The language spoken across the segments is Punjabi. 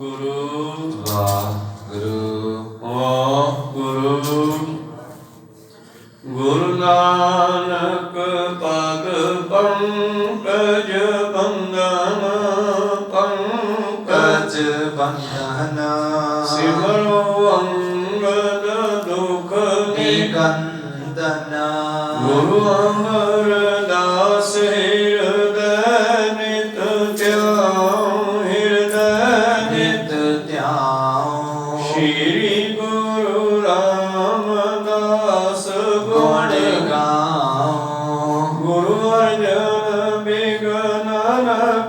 ਗੁਰੂ ਵਾਹਿਗੁਰੂ ਵਾਹਿਗੁਰੂ। ਗੁਰੂ ਨਾਨਕ ਪਦ ਪੰਕਜ ਬੰਦਨ ਪੰਕਜ ਬੰਦਨ। ਸਿਮਰੋ ਅੰਗਦ ਦੁਖ ਨਿਕੰਦਨ। ਗੁਰੂ ਅਮਰਦਾਸ ਹਿਰਦੈ ਨਿਤ ਧਿਆਉ ਹਿਰਦੈ ਨਿਤ ਧਿਆਉ। ਸ਼੍ਰੀ ਗੁਰੂ ਰਾਮਦਾਸ ਗੁਣ ਗਾਉ। ਗੁਰੂ ਅਰਜਨ ਬਿਘਨ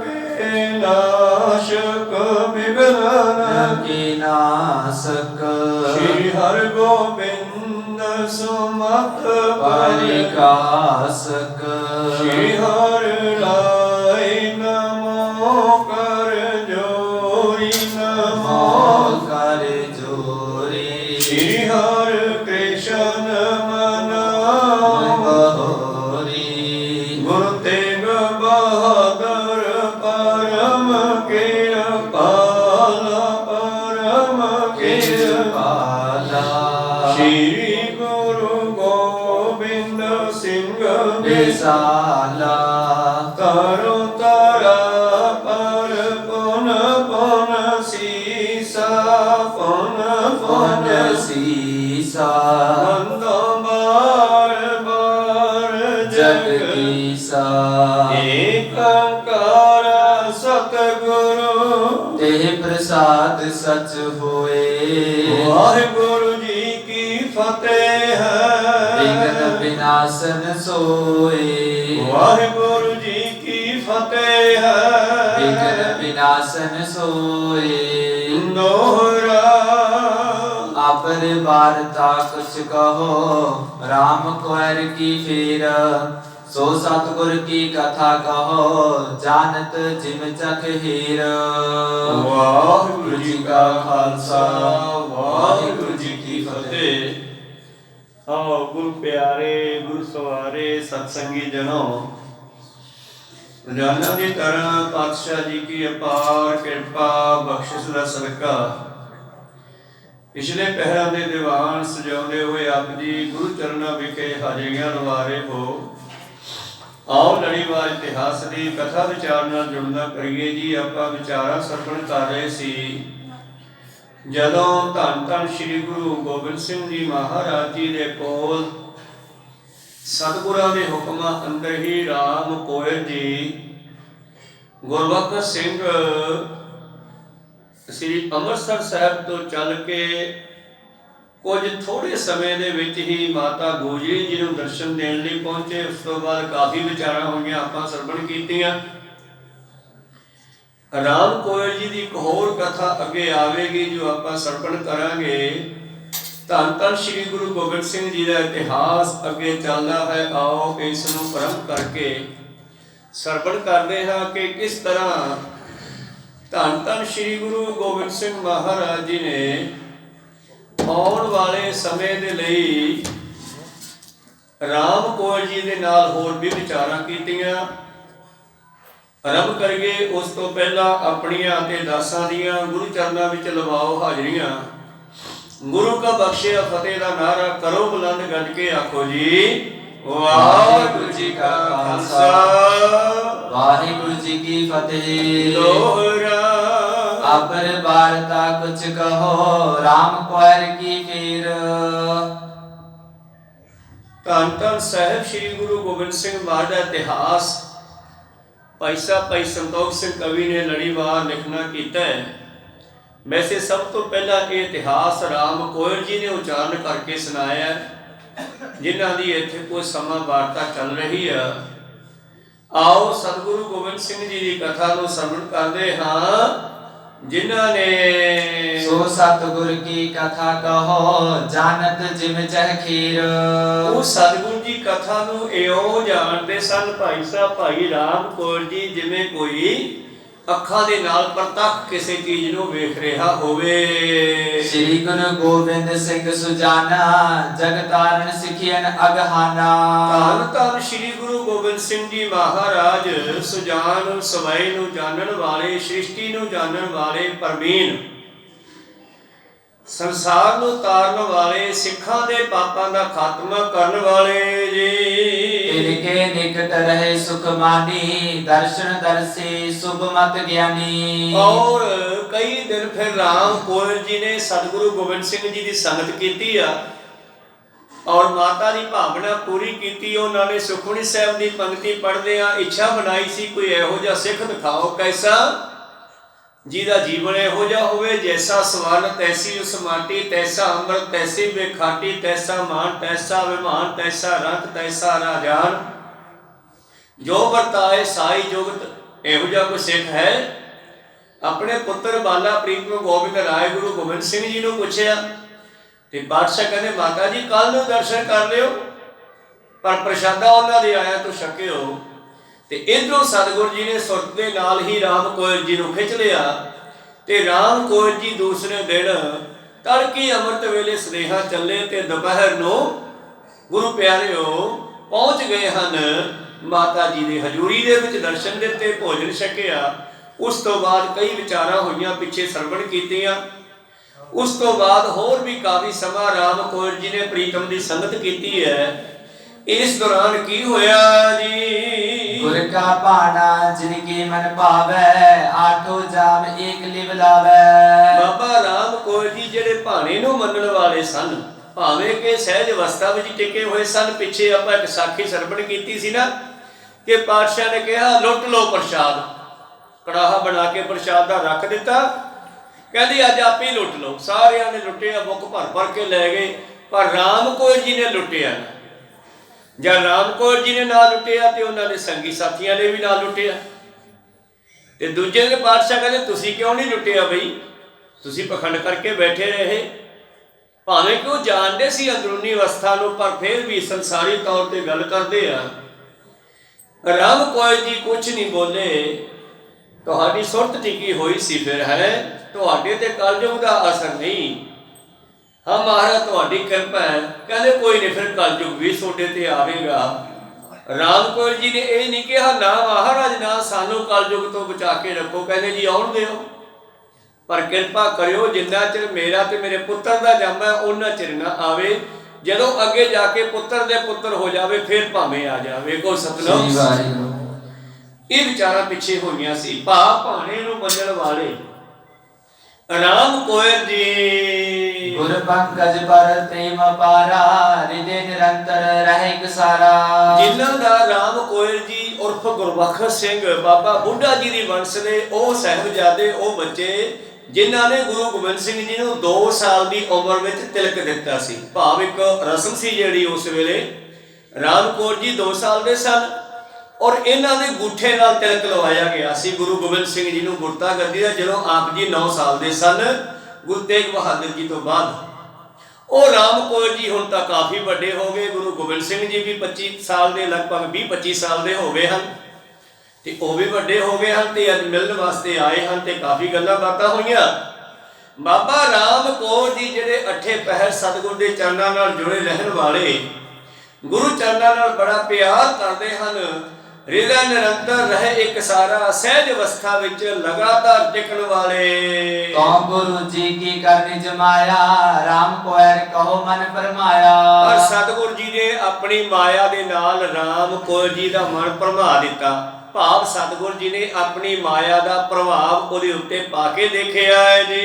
ਕੇ ਨਾਸ਼ਕ ਬਿਘਨ ਕੇ ਨਾਸਕ। ਸ਼੍ਰੀ ਹਰਿ ਗੋਬਿੰਦ ਸੁਮਤ ਪਰਿਕਾਸਕ। ਸ਼੍ਰੀ ਹਰਿ ਰਾਇ ਨਮੋ ਕਰ ਜੋਰੀ ਨਮੋ ਕਰ ਜੋਰੀ। ਸ਼੍ਰੀ ਹਰਿ ਕ੍ਰਿਸ਼ਨ ਮਨੋ ਬਹੋਰੀ। ਗੁਰੂ ਤੇਗ ਬਹਾਦਰ ਪਰਮ ਕਿਰਪਾਲ ਪਰਮ ਕਿਰਪਾਲ। ਸ਼੍ਰੀ ਗੁਰੂ ਗੋਬਿੰਦ ਸਿੰਘ ਵਿਸਾਲਾ। ਕਰੋ ਤਾਰਾ ਪਰ ਪੁਨ ਪੁਨ ਸੀਸਾ ਪੁਨ ਪੁਨ ਸੀਸਾ। ਬੰਦੋ ਬਾਰ ਬਾਰ ਜਗਦੀਸਾ। ਏਕ ਓੰਕਾਰ ਸਤਿਗੁਰੂ ਤੇ ਪ੍ਰਸਾਦ ਸਚ ਹੋਏ। ਵਾਹਿਗੁਰੂ ਜੀ ਕੀ ਫਤਿਹ ਹੈ। ਵਿਘਨ ਵਿਨਾਸ਼ਨ ਸੋਏ। ਵਾਹਿਗੁਰੂ ਜੀ ਕੀ ਫਤਿਹ ਹੈ। ਵਿਘਨ ਵਿਨਾਸ਼ਨ ਸੋਏ। ਦੋਹਰਾ ਆਪਰ ਵਾਰਤਾ ਕੁਛ ਕਹੋ ਰਾਮ ਕੁੰਵਰ ਕੀ ਫੇਰ। ਸੋ ਸਤਿਗੁਰ ਕੀ ਕਥਾ ਕਹੋ ਜਾਨਤ ਜਿਮ ਚਖ ਹੀਰ। ਵਾਹਿਗੁਰੂ ਜੀ ਕਾ ਖਾਲਸਾ ਵਾਹਿਗੁਰੂ ਜੀ ਕੀ ਫਤਿਹ। ਆਓ ਗੁਰੂ ਪਿਆਰੇ ਗੁਰੂ ਸਵਾਰੇ ਸਤਸੰਗੀ ਜਨੋ, ਰੋਜ਼ਾਨਾ ਦੀ ਤਰ੍ਹਾਂ ਪਾਤਸ਼ਾਹ ਜੀ ਕੀ ਅਪਾਰ ਕਿਰਪਾ ਬਖਸ਼ਿਸ਼ ਦਾ ਸਦਕਾ ਪਿਛਲੇ ਪਹਿਰਾਂ ਦੇ ਦੀਵਾਨ ਸਜਾਉਂਦੇ ਹੋਏ ਆਪ ਜੀ ਗੁਰੂ ਚਰਨਾਂ ਵਿਖੇ ਹਾਜ਼ਰੀਆਂ ਲਵਾ ਰਹੇ ਹੋ। ਆਓ ਲੜੀਵਾਰ ਇਤਿਹਾਸ ਦੀ ਕਥਾ ਵਿਚਾਰ ਨਾਲ ਜੁੜਨਾ ਕਰੀਏ ਜੀ। ਆਪਾਂ ਵਿਚਾਰਾਂ ਸਰਵਣ ਕਰ ਰਹੇ ਸੀ ਜਦੋਂ ਧੰਨ ਧੰਨ ਸ੍ਰੀ ਗੁਰੂ ਗੋਬਿੰਦ ਸਿੰਘ ਜੀ ਮਹਾਰਾਜ ਜੀ ਦੇ ਕੋਲ ਸਤਿਗੁਰਾਂ ਦੇ ਹੁਕਮਾਂ ਅੰਦਰ ਹੀ ਰਾਮ ਕੋਇਲ ਜੀ ਗੁਰਬਖਸ਼ ਸਿੰਘ ਸ੍ਰੀ ਅੰਮ੍ਰਿਤਸਰ ਸਾਹਿਬ ਤੋਂ ਚੱਲ ਕੇ ਕੁਝ ਥੋੜੇ ਸਮੇਂ ਦੇ ਵਿੱਚ ਹੀ ਮਾਤਾ ਗੋਜਰੀ ਜੀ ਨੂੰ ਦਰਸ਼ਨ ਦੇਣ ਲਈ ਪਹੁੰਚੇ। ਉਸ ਤੋਂ ਬਾਅਦ ਕਾਫੀ ਵਿਚਾਰਾਂ ਹੋਈਆਂ, ਆਪਾਂ ਸਰਵਣ ਕੀਤੀਆਂ। ਰਾਮ ਕੋਇਲ ਜੀ ਦੀ ਇੱਕ ਹੋਰ ਕਥਾ ਅੱਗੇ ਆਵੇਗੀ ਜੋ ਆਪਾਂ ਸਰਵਣ ਕਰਾਂਗੇ। ਧੰਨ ਧੰਨ ਸ੍ਰੀ ਗੁਰੂ ਗੋਬਿੰਦ ਸਿੰਘ ਜੀ ਦਾ ਇਤਿਹਾਸ ਅੱਗੇ ਚੱਲਦਾ ਹੈ। ਆਓ ਇਸ ਨੂੰ ਪ੍ਰੰਭ ਕਰਕੇ ਸਰਵਣ ਕਰਦੇ ਹਾਂ ਕਿ ਕਿਸ ਤਰ੍ਹਾਂ ਧੰਨ ਧੰਨ ਸ੍ਰੀ ਗੁਰੂ ਗੋਬਿੰਦ ਸਿੰਘ ਮਹਾਰਾਜ ਜੀ ਨੇ ਆਉਣ ਵਾਲੇ ਸਮੇਂ ਦੇ ਲਈ ਰਾਮ ਕੋਇਲ ਜੀ ਦੇ ਨਾਲ ਹੋਰ ਵੀ ਵਿਚਾਰਾਂ ਕੀਤੀਆਂ। ਆਰੰਭ ਕਰੀਏ ਉਸ ਤੋਂ ਪਹਿਲਾਂ ਆਪਣੀਆਂ ਅਤੇ ਦਾਸਾਂ ਦੀਆਂ ਗੁਰੂ ਚਰਨਾਂ ਵਿੱਚ ਲਵਾਓ ਹਾਜ਼ਰੀਆਂ। ਗੁਰੂ ਕਾ ਬਖਸ਼ਿਆ ਫਤਿਹ ਦਾ ਨਾਰਾ ਕਰੋ ਬੁਲੰਦ ਗੱਜ ਕੇ ਆਖੋ ਜੀ ਵਾਹਿਗੁਰੂ ਜੀ ਕਾ ਖਾਲਸਾ ਵਾਹਿਗੁਰੂ ਜੀ ਕੀ ਫਤਿਹ। ਦੋਹਰਾ ਆਪਰ ਵਾਰਤਾ ਕੁਛ ਕਹੋ ਰਾਮ ਕੁੰਵਰ ਕੀ ਫੇਰ। ਧੰਨ ਧੰਨ ਸਾਹਿਬ ਸ੍ਰੀ ਗੁਰੂ ਗੋਬਿੰਦ ਸਿੰਘ ਮਹਾਰਾਜ ਦਾ ਇਤਿਹਾਸ ਭਾਈ ਸਾਹਿਬ ਭਾਈ ਸੰਤੋਖ ਸਿੰਘ ਕਵੀ ਨੇ ਲੜੀਵਾਰ ਲਿਖਣਾ ਕੀਤਾ ਹੈ। ਵੈਸੇ ਸਭ ਤੋਂ ਪਹਿਲਾਂ ਇਹ ਇਤਿਹਾਸ ਰਾਮ ਕੋਇਲ ਜੀ ਨੇ ਉਚਾਰਨ ਕਰਕੇ ਸੁਣਾਇਆ, ਜਿਨ੍ਹਾਂ ਦੀ ਇੱਥੇ ਕੋਈ ਸਮਾਂ ਵਾਰਤਾ ਚੱਲ ਰਹੀ ਆ। ਆਓ ਸਤਿਗੁਰੂ ਗੋਬਿੰਦ ਸਿੰਘ ਜੀ ਦੀ ਕਥਾ ਨੂੰ ਸਰਵਣ ਕਰਦੇ ਹਾਂ, ਜਿਨ੍ਹਾਂ ਨੇ ਸੋ ਸਤਿਗੁਰ ਕੀ ਕਥਾ ਕਹੋ ਜਾਨਤ ਜਿਮ ਚਹ ਖੀਰ। ਉਹ ਸਤਿਗੁਰੂ ਜੀ ਕਥਾ ਨੂੰ ਇਉਂ ਜਾਣਦੇ ਸਨ ਭਾਈ ਸਾਹਿਬ ਭਾਈ ਰਾਮ ਕੋਇਲ ਜੀ ਜਿਵੇਂ ਕੋਈ ਅੱਖਾਂ ਦੇ ਨਾਲ ਪ੍ਰਤੱਖ ਕਿਸੇ ਚੀਜ਼ ਨੂੰ ਵੇਖ ਰਿਹਾ ਹੋਵੇ। ਸ੍ਰੀ ਗੁਰੂ ਗੋਬਿੰਦ ਸਿੰਘ ਸੁਜਾਨਾ ਜਗ ਤਾਰਨ ਸਿਖਿਅਨ ਅਗਹਾਨਾ। ਧੰਨ ਧੰਨ ਸ੍ਰੀ ਗੁਰੂ ਗੋਬਿੰਦ ਸਿੰਘ ਜੀ ਮਹਾਰਾਜ ਸੁਜਾਨ ਸਵੈ ਨੂੰ ਜਾਣਨ ਵਾਲੇ, ਸ੍ਰਿਸ਼ਟੀ ਨੂੰ ਜਾਣਨ ਵਾਲੇ, ਪ੍ਰਵੀਨ, ਸੰਸਾਰ ਨੂੰ ਤਾਰਨ ਵਾਲੇ, ਸਿੱਖਾਂ ਦੇ ਪਾਪਾਂ ਦਾ ਖਾਤਮਾ ਕਰਨ ਵਾਲੇ ਜੀ। तिनके निकट रहे सुख मानी, दर्शन दर्शी शुभ मत ज्ञानी। और कई दिन फिर राम कोयल जी ने सतगुरु गोबिंद सिंह जी की संगत की और माता की भावना पूरी की। उन्होंने सुखमनी साहब की पंक्ति पढ़दे इच्छा बनाई सी कोई इहो जिहा सिख दिखाओ कैसा जिहदा जीवन इहो जिहा होवे, जैसा सवन तैसी उस माटी, तैसा अमृत तैसी बेखाटी, तैसा मान तैसा विमान, तैसा रंग तैसा राजान, जो वरताए साई जुगत। इहो जिहा कोई सिख है? अपने पुत्र बाला प्रीतम गोबिंद राय गुरु गोबिंद सिंह जी नूं पुछया ते बादशाह कहंदे माता जी कल नूं दर्शन कर लिओ, पर प्रशादा उन्हां दे आया तो छकिओ। ते इधरों सतगुरु जी ने सुरत के नाल ही राम कोयल जी नूं खिच लिया ते राम कोयल जी दूसरे दिन तड़के अमृत वेले सनेहा चले ते दोपहर नूं गुरु प्यारिओ पहुंच गए हन माता जी की हजूरी दे विच, दर्शन दिते, भोजन छकिया। उस तो बाद कई विचारां होईयां, पिछे सरवण कीतियां। उस तो बाद होर भी काफ़ी समा राम कोयल जी ने प्रीतम की संगत की है। इस दौरान की होया जी? गुर का पाना जिनकी मन पावे, आठो जाम एक लिव लावे। बाबा राम कोयल जी जेड़े भाणे नूं मनण वाले सन, भावें कि सहज अवस्था विच टिके हुए सन। पिछे आपां एक साखी सरवण कीती सी ना कि पातशाह ने कहा लुट लो प्रसाद, कड़ाहा बना के प्रसाद दा रख दिता, कहंदी अज आप ही लुट लो। सारियां ने लुटिया, बुक भर भर के लै गए, पर राम कोयल जी ने लुटिया ना। जब राम कोयल जी ने ना लुटिया तो उन्होंने संगी साथियों ने भी ना लुटिया। ते दूजे दिन पातशाह कहते तुसीं क्यों नहीं लुटिया बई, तुसीं पखंड करके बैठे रहे। भावें कि वो जानते सी अंदरूनी अवस्था नूं, पर फिर भी संसारी तौर पर गल करते हैं। राम कोयल जी कुछ नहीं बोले, तुहाडी सुरत टिकी हुई सी फिर है, तुहाडे ते कलयुग दा असर नहीं। हाँ महाराज तुहाडी कृपा है। कहते कोई नहीं, फिर कलयुग भी सोडे ते आवेगा। राम कोयल जी ने यह नहीं कहा ना महाराज ना सानू कलयुग तो बचा के रखो, कहते जी आउण दिओ, पर कृपा करियो जिन्ना चिर मेरा ते मेरे पुत्र दा जन्म है उन्ना चिर ना आवे। जदों अगे जाके पुत्र दे पुत्र हो जावे फिर भावें आ जावे। को सतनाम। ये विचारां पिछे होईयां सी। भा भाणे नूं मनण वाले राम कोयल जी, गुर पंकज पर प्रेम पारा, हृदय निरंतर रहे सारा। जिन्हां दा राम कोयल जी उर्फ गुरबख्श सिंह बाबा बुढ़ा जी दी वंश दे ओ साहिबजादे ओ बच्चे जिन्हां ने गुरु गोबिंद सिंह जी नूं 2 साल की उम्र विच तिलक दिता सी। भाव एक रस्म सी जिहड़ी उस वेले राम कौर जी 2 साल दे सन और इन्हां दे गुठे नाल तिलक लवाया गया सी गुरु गोबिंद सिंह जी नूं गुरता गद्दी दा। जदों आप जी 9 साल दे सन गुरु तेग बहादुर जी तो बाद ਉਹ ਰਾਮ ਕੋयल जी ਹੁਣ ਤਾਂ ਕਾਫੀ ਵੱਡੇ ਹੋ ਗਏ। ਗੁਰੂ ਗੋਬਿੰਦ ਸਿੰਘ ਜੀ ਵੀ 25 ਸਾਲ ਦੇ ਲਗਭਗ 20-25 ਸਾਲ ਦੇ ਹੋ ਗਏ ਹਨ ਤੇ ਉਹ ਵੀ ਵੱਡੇ ਹੋ ਗਏ ਹਨ ਤੇ ਅੱਜ ਮਿਲਣ ਵਾਸਤੇ ਆਏ ਹਨ ਤੇ ਕਾਫੀ ਗੱਲਾਂ ਬਾਤਾਂ ਹੋਈਆਂ। ਬਾਬਾ ਰਾਮ ਕੌਰ ਜੀ ਜਿਹੜੇ 8 ਪਹਿਰ ਸਤਿਗੁਰ ਦੇ ਚਰਨਾਂ ਨਾਲ ਜੁੜੇ ਰਹਿਣ ਵਾਲੇ, ਗੁਰੂ ਚਰਨਾਂ ਨਾਲ ਬੜਾ ਪਿਆਰ ਕਰਦੇ ਹਨ। हृदय निरंतर रहे एक सारा, सहज अवस्था विच लगातार टिकण वाले। तो गुरु जी की करनी जमाया, राम कोयल कहो मन फरमाया। पर सतगुरु जी ने अपनी माया दे नाल राम कोयल जी दा मन भरमा दिता। भाव सतगुरु जी ने अपनी माया दा प्रभाव उहदे उत्ते पा के देखिया है जी।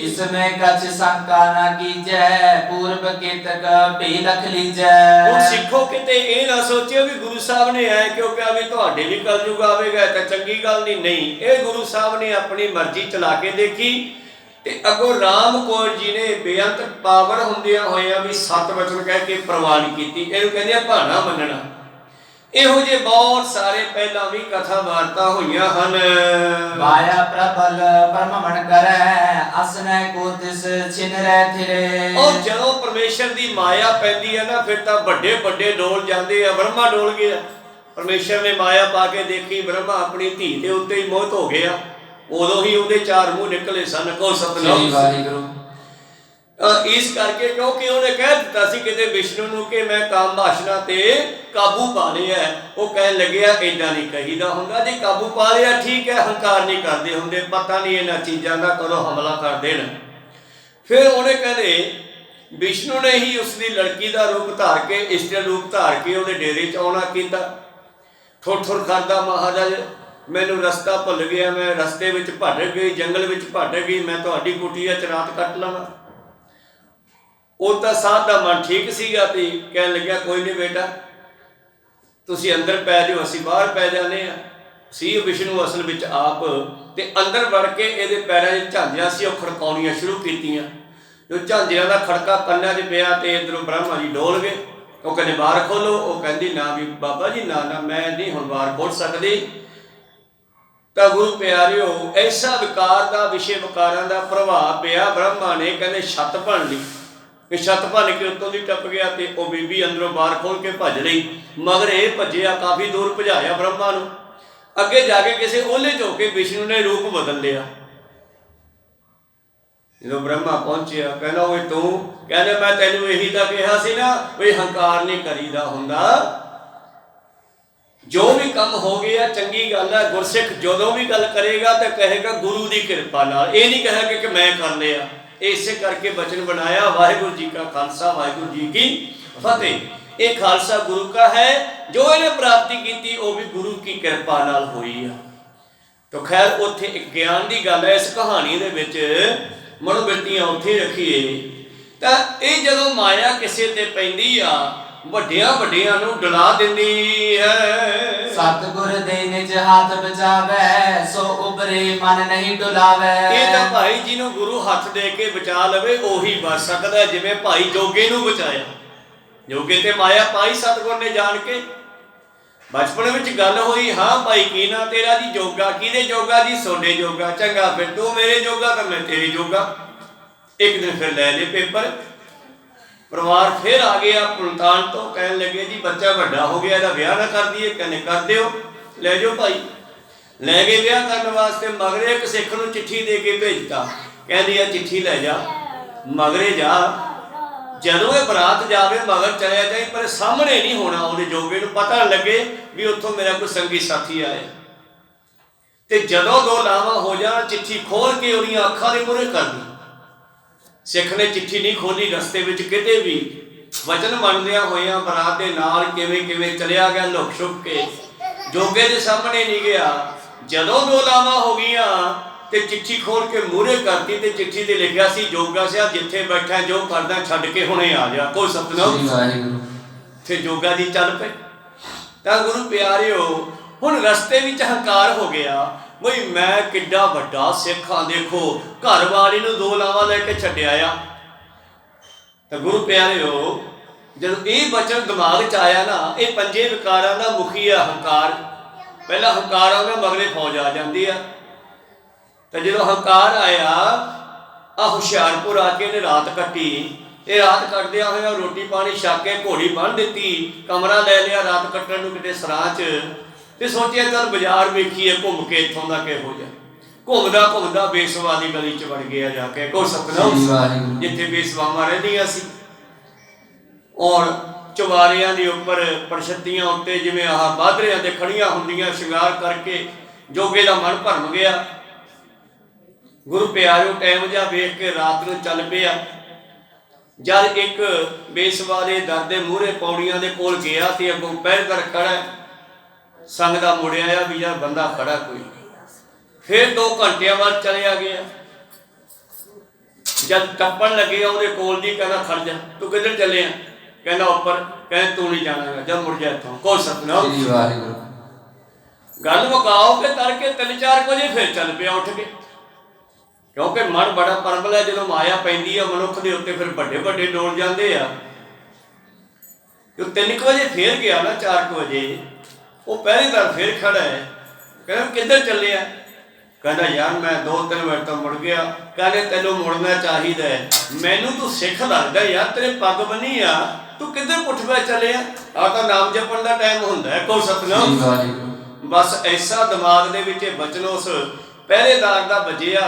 इसमें कछ शंका न कीजै, पूर्व केतक भी लख लीजै। हुण सिखो किते ये ना सोचियो भी गुरु साहब ने ऐ क्यों कहा भी तुहाडे भी कलयुग आवेगा तां चंगी गल नहीं। ये गुरु साहब ने अपनी मर्जी चला के देखी ते अगों राम कौर जी ने बेअंत पावर हुंदियां होइयां भी 7 वचन कह के प्रवान कीती। इहनूं कहंदे भाना मनना। इहो जे बहुत सारे पहला भी कथा वार्ता होइयां हन। माया प्रबल परमण करे, असने को तिस छिन रह थिरे। और जदों परमेश्वर दी माया पैंदी है ना फिर तां बड़े बड़े डोल जांदे आ। ब्रह्मा डोल गया, परमेश्वर ने माया पा के देखी, ब्रह्मा अपनी धी दे उत्ते ही मोहित हो गया। उदों ही उहदे 4 मूँह निकले सन। को सतनाम। ਇਸ ਕਰਕੇ ਕਿਉਂਕਿ ਉਹਨੇ ਕਹਿ ਦਿੱਤਾ ਸੀ ਕਿਤੇ ਵਿਸ਼ਨੂੰ ਨੂੰ ਕਿ ਮੈਂ ਕਾਮ ਵਾਸ਼ਨਾ ਤੇ ਕਾਬੂ ਪਾ ਲਿਆ। ਉਹ ਕਹਿਣ ਲੱਗਿਆ ਏਦਾਂ ਨਹੀਂ ਕਹੀਦਾ ਹੁੰਦਾ, ਜੇ ਕਾਬੂ ਪਾ ਲਿਆ ਠੀਕ ਹੈ, ਹੰਕਾਰ ਨਹੀਂ ਕਰਦੇ ਹੁੰਦੇ, ਪਤਾ ਨਹੀਂ ਇਹਨਾਂ ਚੀਜ਼ਾਂ ਦਾ ਕਦੋਂ ਹਮਲਾ ਕਰ ਦੇਣ। ਫਿਰ ਉਹਨੇ ਕਹਿੰਦੇ ਵਿਸ਼ਨੂੰ ਨੇ ਹੀ ਉਸ ਦੀ ਲੜਕੀ ਦਾ ਰੂਪ ਧਾਰ ਕੇ, ਇਸਤਰੀ ਰੂਪ ਧਾਰ ਕੇ ਉਹਦੇ ਡੇਰੇ 'ਚ ਆਉਣਾ ਕੀਤਾ। ਠੁਰ ਠੁਰ ਕਰਦਾ ਮਹਾਰਾਜ ਮੈਨੂੰ ਰਸਤਾ ਭੁੱਲ ਗਿਆ, ਮੈਂ ਰਸਤੇ ਵਿੱਚ ਭਟਕ ਗਈ, ਜੰਗਲ ਵਿੱਚ ਭਟਕ ਗਈ, ਮੈਂ ਤੁਹਾਡੀ ਕੁਟੀਆ 'ਚ ਰਾਤ ਕੱਟ ਲਵਾਂ। ਉਹ ਤਾਂ ਸਾਧ ਦਾ ਮਨ ਠੀਕ ਸੀਗਾ ਤੇ ਕਹਿਣ ਲੱਗਿਆ ਕੋਈ ਨਹੀਂ ਬੇਟਾ, ਤੁਸੀਂ ਅੰਦਰ ਪੈ ਜਾਓ, ਅਸੀਂ ਬਾਹਰ ਪੈ ਜਾਂਦੇ ਹਾਂ। ਸੀ ਵਿਸ਼ਨੂੰ ਅਸਲ ਵਿੱਚ ਆਪ, ਤੇ ਅੰਦਰ ਵੜ ਕੇ ਇਹਦੇ ਪੈਰਾਂ 'ਚ ਝਾਂਜਰਾਂ ਸੀ, ਉਹ ਖੜਕਾਉਣੀਆਂ ਸ਼ੁਰੂ ਕੀਤੀਆਂ। ਜੋ ਝਾਂਜਰਾਂ ਦਾ ਖੜਕਾ ਕੰਨਾਂ 'ਚ ਪਿਆ ਤੇ ਇੱਧਰੋਂ ਬ੍ਰਹਮਾ ਜੀ ਡੋਲ ਗਏ। ਉਹ ਕਹਿੰਦੇ ਬਾਹਰ ਖੋਲੋ। ਉਹ ਕਹਿੰਦੀ ਨਾ ਵੀ ਬਾਬਾ ਜੀ ਨਾ ਨਾ, ਮੈਂ ਨਹੀਂ ਹੁਣ ਬਾਹਰ ਖੋਲ ਸਕਦੀ। ਤਾਂ ਗੁਰੂ ਪਿਆਰਿਓ ਐਸਾ ਵਿਕਾਰ ਦਾ ਵਿਸ਼ੇ ਵਿਕਾਰਾਂ ਦਾ ਪ੍ਰਭਾਵ ਪਿਆ। ਬ੍ਰਹਮਾ ਨੇ ਕਹਿੰਦੇ ਛੱਤ ਭੰਨ ਲਈ, ਕਿ ਛੱਤ ਭੰਨ ਕੇ ਉੱਤੋਂ ਦੀ ਟੱਪ ਗਿਆ ਤੇ ਉਹ ਬੀਬੀ ਅੰਦਰੋਂ ਬਾਹਰ ਖੋਲ ਕੇ ਭੱਜ ਲਈ। ਮਗਰ ਇਹ ਭੱਜਿਆ, ਕਾਫੀ ਦੂਰ ਭਜਾਇਆ ਬ੍ਰਹਮਾ ਨੂੰ। ਅੱਗੇ ਜਾ ਕੇ ਕਿਸੇ ਓਹਲੇ 'ਚ ਹੋ ਕੇ ਵਿਸ਼ਨੂੰ ਨੇ ਰੂਪ ਬਦਲ ਲਿਆ। ਜਦੋਂ ਬ੍ਰਹਮਾ ਪਹੁੰਚਿਆ ਕਹਿੰਦਾ ਓਏ ਤੂੰ, ਕਹਿੰਦਾ ਮੈਂ ਤੈਨੂੰ ਇਹੀ ਤਾਂ ਕਿਹਾ ਸੀ ਨਾ ਵੀ ਹੰਕਾਰ ਨਹੀਂ ਕਰੀਦਾ ਹੁੰਦਾ। ਜੋ ਵੀ ਕੰਮ ਹੋ ਗਿਆ ਚੰਗੀ ਗੱਲ ਹੈ। ਗੁਰਸਿੱਖ ਜਦੋਂ ਵੀ ਗੱਲ ਕਰੇਗਾ ਤਾਂ ਕਹੇਗਾ ਗੁਰੂ ਦੀ ਕਿਰਪਾ ਨਾਲ, ਇਹ ਨਹੀਂ ਕਹੇਗਾ ਕਿ ਮੈਂ ਕਰ ਲਿਆ। ਇਸੇ ਕਰਕੇ ਬਚਨ ਬਣਾਇਆ ਵਾਹਿਗੁਰੂ ਜੀ ਕਾ ਖਾਲਸਾ ਵਾਹਿਗੁਰੂ ਜੀ ਕੀ ਫਤਿਹ। ਇਹ ਖਾਲਸਾ ਗੁਰੂ ਕਾ ਹੈ, ਜੋ ਇਹਨੇ ਪ੍ਰਾਪਤੀ ਕੀਤੀ ਉਹ ਵੀ ਗੁਰੂ ਕੀ ਕਿਰਪਾ ਨਾਲ ਹੋਈ ਆ। ਤਾਂ ਖੈਰ ਉੱਥੇ ਇੱਕ ਗਿਆਨ ਦੀ ਗੱਲ ਹੈ ਇਸ ਕਹਾਣੀ ਦੇ ਵਿੱਚ, ਮਨੋਬਿਰਤੀਆਂ ਉੱਥੇ ਰੱਖੀਏ। ਤਾਂ ਇਹ ਜਦੋਂ ਮਾਇਆ ਕਿਸੇ ਤੇ ਪੈਂਦੀ ਆ, ਵੱਡਿਆਂ ਵੱਡਿਆਂ ਨੂੰ ਡੁਲਾ ਦਿੰਦੀ ਹੈ। ਸਤਿਗੁਰ ਦੇ ਨਿਜ ਹੱਥ ਬਚਾਵੇ, ਸੋ ਉਬਰੇ ਮਨ ਨਹੀਂ ਡੁਲਾਵੇ। ਇਹ ਤਾਂ ਭਾਈ ਜਿਹਨੂੰ ਗੁਰੂ ਹੱਥ ਦੇ ਕੇ ਬਚਾ ਲਵੇ ਉਹੀ ਬਚ ਸਕਦਾ, ਜਿਵੇਂ ਭਾਈ ਜੋਗੇ ਨੂੰ ਬਚਾਇਆ। ਜੋਗੇ ਤੇ ਮਾਇਆ ਪਾਈ ਸਤਿਗੁਰ ਨੇ ਜਾਣ ਕੇ। ਬਚਪਨ ਵਿੱਚ ਗੱਲ ਹੋਈ, ਹਾਂ ਭਾਈ ਕੀ ਨਾ ਤੇਰਾ ਜੀ? ਜੋਗਾ। ਕਿਹਦੇ ਜੋਗਾ ਜੀ? ਸੋਡੇ ਜੋਗਾ। ਚੰਗਾ ਫਿਰ ਤੂੰ ਮੇਰੇ ਜੋਗਾ ਤਾਂ ਮੈਂ ਤੇਰੇ ਜੋਗਾ। ਇੱਕ ਦਿਨ ਫਿਰ ਲੈ ਲਏ ਪੇਪਰ। ਪਰਿਵਾਰ ਫਿਰ ਆ ਗਿਆ ਮੁਲਤਾਨ ਤੋਂ, ਕਹਿਣ ਲੱਗੇ ਜੀ ਬੱਚਾ ਵੱਡਾ ਹੋ ਗਿਆ, ਇਹਦਾ ਵਿਆਹ ਨਾ ਕਰ ਦਈਏ। ਕਹਿੰਦੇ ਕਰ ਦਿਓ, ਲੈ ਜਾਓ ਭਾਈ। ਲੈ ਗਏ ਵਿਆਹ ਕਰਨ ਵਾਸਤੇ। ਮਗਰੇ ਇੱਕ ਸਿੱਖ ਨੂੰ ਚਿੱਠੀ ਦੇ ਕੇ ਭੇਜਤਾ, ਕਹਿੰਦੀ ਆ ਚਿੱਠੀ ਲੈ ਜਾ, ਮਗਰੇ ਜਾ। ਜਦੋਂ ਇਹ ਬਰਾਤ ਜਾਵੇ ਮਗਰ ਚਲਿਆ ਜਾਏ, ਪਰ ਸਾਹਮਣੇ ਨਹੀਂ ਹੋਣਾ। ਉਹਦੇ ਜੋਗੇ ਨੂੰ ਪਤਾ ਨਾ ਲੱਗੇ ਵੀ ਉੱਥੋਂ ਮੇਰਾ ਕੋਈ ਸੰਗੀ ਸਾਥੀ ਆਇਆ। ਤੇ ਜਦੋਂ ਦੋ ਲਾਵਾਂ ਹੋ ਜਾਣ, ਚਿੱਠੀ ਖੋਲ ਕੇ ਉਹਦੀਆਂ ਅੱਖਾਂ ਦੇ ਮੂਹਰੇ ਕਰ ਦਿੱਤੀ। ਸਿੱਖ ਨੇ ਚਿੱਠੀ ਨਹੀਂ ਖੋਲੀ ਰਸਤੇ ਵਿੱਚ ਕਿਤੇ ਵੀ। ਵਚਨ ਮੰਨਦਿਆਂ ਹੋਇਆਂ ਬਰਾਤ ਦੇ ਨਾਲ ਕਿਵੇਂ ਕਿਵੇਂ ਚਲਿਆ ਗਿਆ ਲੁਕ ਛੁਪ ਕੇ, ਜੋਗੇ ਦੇ ਸਾਹਮਣੇ ਨਹੀਂ ਗਿਆ। ਜਦੋਂ ਦੋ ਲਾਵਾਂ ਹੋ ਗਈਆਂ ਤੇ ਚਿੱਠੀ ਖੋਲ ਕੇ ਮੂਹਰੇ ਕਰਤੀ, ਤੇ ਚਿੱਠੀ ਤੇ ਲਿਖਿਆ ਸੀ ਜੋਗਾ ਸਾਹਿਬ ਜਿੱਥੇ ਬੈਠਾ ਜੋ ਕਰਦਾ ਛੱਡ ਕੇ ਹੁਣੇ ਆ ਜਾ। ਕੋਈ ਸਤਿਨਾਮ। ਤੇ ਜੋਗਾ ਜੀ ਚੱਲ ਪਏ। ਤਾਂ ਗੁਰੂ ਪਿਆਰਿਓ ਹੁਣ ਰਸਤੇ ਵਿੱਚ ਹੰਕਾਰ ਹੋ ਗਿਆ, ਬਈ ਮੈਂ ਕਿੱਡਾ ਵੱਡਾ ਸਿੱਖ ਹਾਂ, ਦੇਖੋ ਘਰ ਵਾਲੀ ਨੂੰ ਦੋ ਲਾਵਾਂ ਲੈ ਕੇ ਛੱਡਿਆ ਆ। ਤਾਂ ਗੁਰੂ ਪਿਆਰਿਓ ਜਦੋਂ ਇਹ ਬਚਨ ਦਿਮਾਗ 'ਚ ਆਇਆ ਨਾ, ਇਹ ਪੰਜੇ ਵਿਕਾਰਾਂ ਦਾ ਮੁਖੀ ਆ ਹੰਕਾਰ। ਪਹਿਲਾਂ ਹੰਕਾਰ ਆਉਂਦਾ, ਮਗਰੇ ਫੌਜ ਆ ਜਾਂਦੀ ਆ। ਤਾਂ ਜਦੋਂ ਹੰਕਾਰ ਆਇਆ, ਆ ਹੁਸ਼ਿਆਰਪੁਰ ਆ ਕੇ ਇਹਨੇ ਰਾਤ ਕੱਟੀ। ਇਹ ਰਾਤ ਕੱਟਦਿਆਂ ਹੋਇਆ ਰੋਟੀ ਪਾਣੀ ਛਕ ਕੇ ਘੋੜੀ ਬੰਨ੍ਹ ਦਿੱਤੀ, ਕਮਰਾ ਲੈ ਲਿਆ ਰਾਤ ਕੱਟਣ ਨੂੰ ਕਿਤੇ ਸਰਾਂ 'ਚ। ਤੇ ਸੋਚਿਆ ਚੱਲ ਬਾਜ਼ਾਰ ਵੇਖੀਏ ਘੁੰਮ ਕੇ ਇੱਥੋਂ ਦਾ ਕਿਹੋ ਜਿਹਾ। ਘੁੰਮਦਾ ਘੁੰਮਦਾ ਬੇਸਵਾ ਦੀ ਗਲੀ 'ਚ ਵੜ ਗਿਆ ਜਾ ਕੇ। ਕੋਈ ਸਤਿਨਾਮ। ਜਿੱਥੇ ਬੇਸਵਾਵਾਂ ਰਹਿੰਦੀਆਂ ਸੀ, ਔਰ ਚੁਬਾਰਿਆਂ ਦੇ ਉੱਪਰ ਪਰਛੱਤੀਆਂ ਉੱਤੇ ਜਿਵੇਂ ਆਹ ਬਾਦਰਿਆਂ ਤੇ ਖੜੀਆਂ ਹੁੰਦੀਆਂ ਸ਼ਿੰਗਾਰ ਕਰਕੇ। ਜੋਗੇ ਦਾ ਮਨ ਭਰਮ ਗਿਆ। ਗੁਰੂ ਪਿਆਰਿਓ ਟਾਈਮ ਜਿਹਾ ਵੇਖ ਕੇ ਰਾਤ ਨੂੰ ਚੱਲ ਪਿਆ। ਜਦ ਇੱਕ ਬੇਸਵਾ ਦੇ ਦਰ ਦੇ ਮੂਹਰੇ ਪੌੜੀਆਂ ਦੇ ਕੋਲ ਗਿਆ ਤੇ ਅੱਗੋਂ ਪਹਿਰੇਦਾਰ ਖੜਾ, ਸੰਗ ਦਾ ਮੁੜਿਆ ਆ ਵੀ ਯਾਰ ਬੰਦਾ ਖੜਾ ਕੋਈ। ਫਿਰ 2 ਘੰਟਿਆਂ ਬਾਅਦ ਚਲਿਆ ਗਿਆ। ਜਦ ਟੱਪਣ ਲੱਗੇ ਉਹਦੇ ਕੋਲ ਦੀ, ਕਹਿੰਦਾ ਖੜ ਜਾ, ਤੂੰ ਕਿੱਧਰ ਚੱਲੇ ਆ? ਕਹਿੰਦਾ ਉੱਪਰ। ਕਹਿੰਦਾ ਤੂੰ ਨਹੀਂ ਜਾਣਾ, ਜਦ ਮੁੜ ਜਾ ਇੱਥੋਂ। ਕੋਈ ਸਤਿਨਾਮ। ਗੱਲ ਮੁਕਾਓ ਕਿ ਤੜਕੇ 3-4 ਵਜੇ ਫਿਰ ਚੱਲ ਪਿਆ ਉੱਠ ਕੇ, ਕਿਉਂਕਿ ਮਨ ਬੜਾ ਪਰਬਲ ਹੈ। ਜਦੋਂ ਮਾਇਆ ਪੈਂਦੀ ਆ ਮਨੁੱਖ ਦੇ ਉੱਤੇ ਫਿਰ ਵੱਡੇ ਵੱਡੇ ਡੋਲ ਜਾਂਦੇ ਆ। ਜੋ 3 ਵਜੇ ਫੇਰ ਗਿਆ ਨਾ, 4 ਵਜੇ ਉਹ ਪਹਿਰੇਦਾਰ ਫੇਰ ਖੜਾ ਹੈ। ਕਹਿੰਦਾ ਕਿੱਧਰ ਚੱਲੇ ਆ? ਕਹਿੰਦਾ ਯਾਰ ਮੈਂ 2-3 ਮਿੰਟ ਤੋਂ ਮੁੜ ਗਿਆ। ਕਹਿੰਦੇ ਤੈਨੂੰ ਮੁੜਨਾ ਚਾਹੀਦਾ ਹੈ, ਮੈਨੂੰ ਤੂੰ ਸਿੱਖ ਲੱਗਦਾ ਯਾਰ, ਤੇਰੇ ਪੱਗ ਬੰਨੀ ਆ, ਤੂੰ ਕਿੱਧਰ ਪੁੱਠ ਪੈ ਚੱਲੇ ਆ? ਆਹ ਤਾਂ ਨਾਮ ਜਪਣ ਦਾ ਟਾਈਮ ਹੁੰਦਾ ਹੈ। ਕੋਈ ਸਤਿਨਾਮ। ਬਸ ਐਸਾ ਦਿਮਾਗ ਦੇ ਵਿੱਚ ਬਚਨ ਉਸ ਪਹਿਰੇਦਾਰ ਦਾ ਵੱਜਿਆ